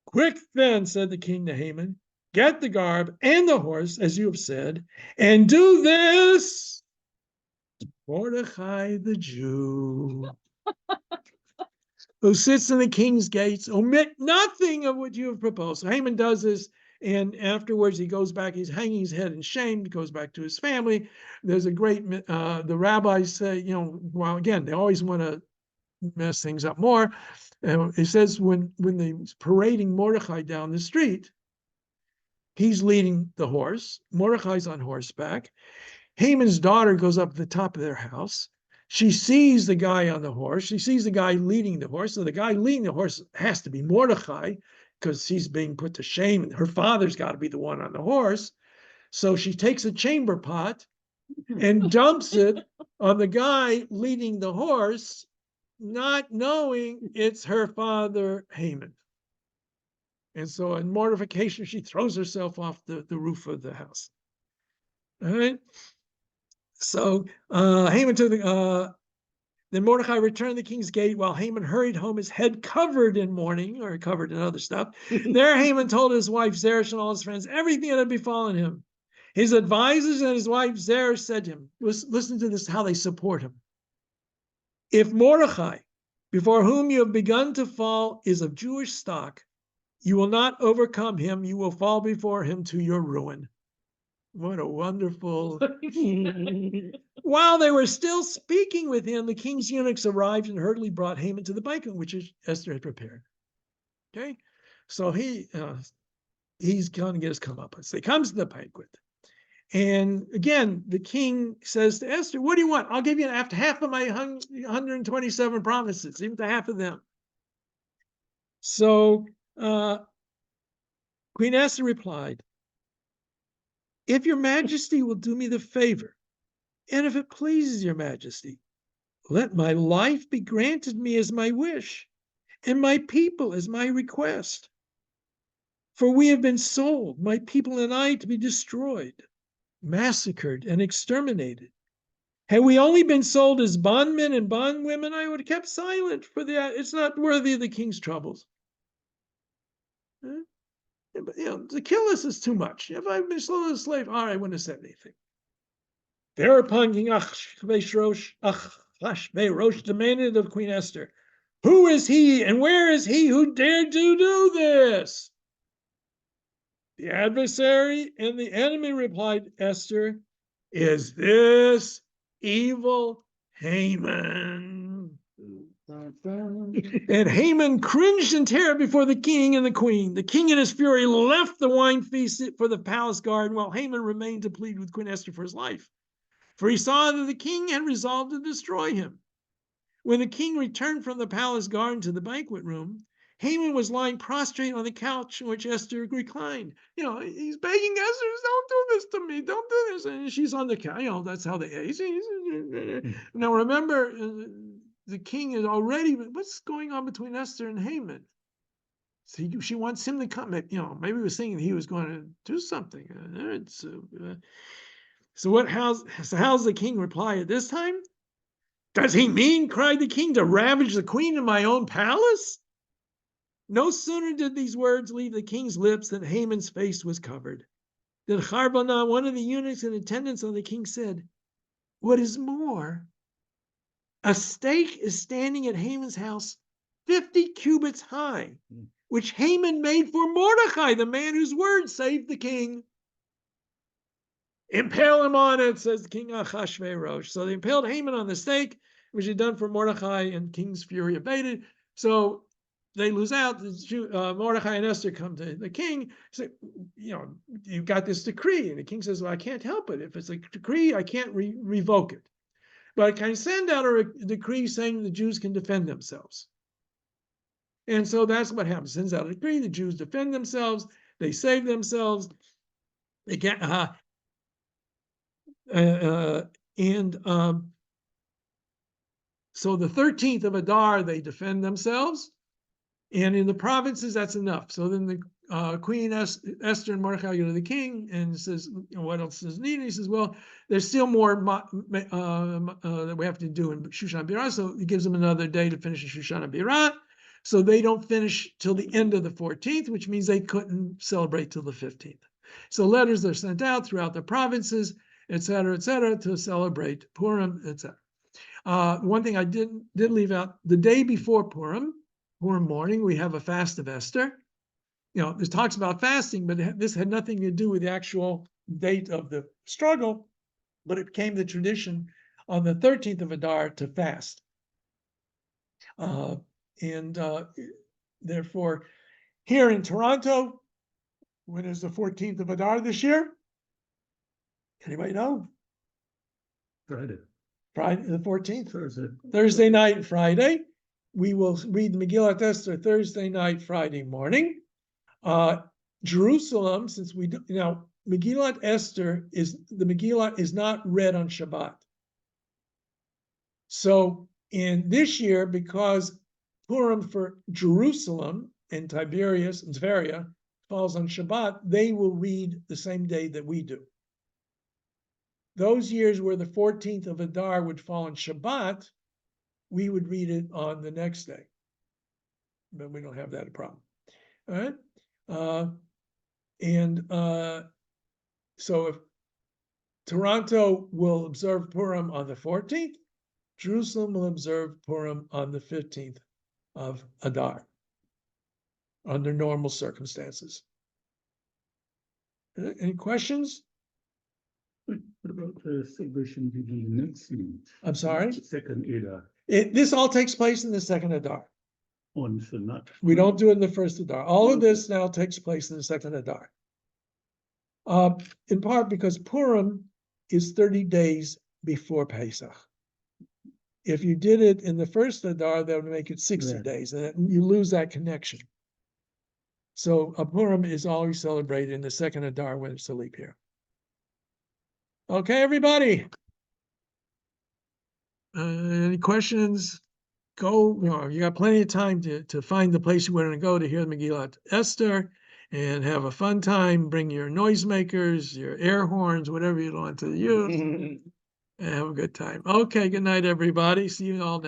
Quick then, said the king to Haman, get the garb and the horse, as you have said, and do this. Mordecai the Jew, who sits in the king's gates, omit nothing of what you have proposed. So Haman does this, And afterwards, he goes back, he's hanging his head in shame, he goes back to his family. There's a great, the rabbis say, well, again, they always want to mess things up more. It says when they're parading Mordechai down the street, he's leading the horse. Mordechai's on horseback. Haman's daughter goes up to the top of their house. She sees the guy on the horse. She sees the guy leading the horse. So the guy leading the horse has to be Mordechai because he's being put to shame. And her father's got to be the one on the horse. So she takes a chamber pot and dumps it on the guy leading the horse, not knowing it's her father, Haman. And so in mortification, she throws herself off the roof of the house. All right. So Haman took then Mordecai returned to the king's gate while Haman hurried home, his head covered in mourning or covered in other stuff. There Haman told his wife Zeresh and all his friends everything that had befallen him. His advisors and his wife Zeresh said to him, listen to this, how they support him. If Mordecai, before whom you have begun to fall, is of Jewish stock, you will not overcome him. You will fall before him to your ruin. What a wonderful. While they were still speaking with him, the king's eunuchs arrived and hurriedly brought Haman to the banquet, which Esther had prepared. Okay. So he's going to get his comeuppance. So he comes to the banquet. And again, the king says to Esther, what do you want? I'll give you half of my 127 promises, even to half of them. So Queen Esther replied, if your majesty will do me the favor, and if it pleases your majesty, let my life be granted me as my wish, and my people as my request. For we have been sold, my people and I, to be destroyed, massacred, and exterminated. Had we only been sold as bondmen and bondwomen, I would have kept silent, for it's not worthy of the king's troubles. But, to kill us is too much. If I've been sold as a slave, all right, I wouldn't have said anything. Thereupon King Achashverosh demanded of Queen Esther, who is he and where is he who dared to do this? The adversary and the enemy, replied Esther, is this evil Haman. And Haman cringed in terror before the king and the queen. The king in his fury left the wine feast for the palace garden while Haman remained to plead with Queen Esther for his life. For he saw that the king had resolved to destroy him. When the king returned from the palace garden to the banquet room, Haman was lying prostrate on the couch in which Esther reclined. He's begging Esther, don't do this to me, don't do this. And she's on the couch. That's how they age. Now remember, the king is already, what's going on between Esther and Haman? So she wants him to come, maybe he was thinking he was going to do something. How's the king reply at this time? Does he mean, cried the king, to ravage the queen in my own palace? No sooner did these words leave the king's lips than Haman's face was covered. Then Harbonah, one of the eunuchs in attendance on the king, said, what is more, a stake is standing at Haman's house 50 cubits high, which Haman made for Mordecai, the man whose word saved the king. Impale him on it, says the king Achashverosh. So they impaled Haman on the stake, which he'd done for Mordecai, and king's fury abated. So they lose out. Mordecai and Esther come to the king, say, you've got this decree. And the king says, well, I can't help it. If it's a decree, I can't revoke it. But I can send out a decree saying the Jews can defend themselves. And so that's what happens. Sends out a decree, the Jews defend themselves, they save themselves. They get, so the 13th of Adar, they defend themselves. And in the provinces, that's enough. So then the Queen Esther and Mordecai go to the king and says, what else is needed? He says, well, there's still more that we have to do in Shushan Birat. So he gives them another day to finish in Shushan Birat. So they don't finish till the end of the 14th, which means they couldn't celebrate till the 15th. So letters are sent out throughout the provinces, et cetera, to celebrate Purim, et cetera. One thing I did leave out, the day before Purim morning, we have a fast of Esther. you know, this talks about fasting, but this had nothing to do with the actual date of the struggle, but it became the tradition on the 13th of Adar to fast. And therefore, here in Toronto, when is the 14th of Adar this year? Anybody know? Friday, Friday, the 14th? Thursday. Thursday night and Friday. We will read the Megillat Esther Thursday night, Friday morning. Jerusalem, since we do, now Megillat Esther the Megillah is not read on Shabbat. So in this year, because Purim for Jerusalem and Tiberias and Tveria falls on Shabbat, they will read the same day that we do. Those years where the 14th of Adar would fall on Shabbat, we would read it on the next day. But we don't have that problem. All right. So if Toronto will observe Purim on the 14th, Jerusalem will observe Purim on the 15th of Adar under normal circumstances. Any questions? What about the celebration during the next month? I'm sorry? The second Adar. This all takes place in the second Adar. On, so not. We don't do it in the first Adar. All of this now takes place in the second Adar. In part because Purim is 30 days before Pesach. If you did it in the first Adar, that would make it 60 Right. days, and you lose that connection. So Purim is always celebrated in the second Adar when it's a leap year. Okay, everybody. Any questions? Go, you know, you got plenty of time to find the place you want to go to hear the Megillat Esther and have a fun time. Bring your noisemakers, your air horns, whatever you want to use, and have a good time. Okay, good night, everybody. See you all next.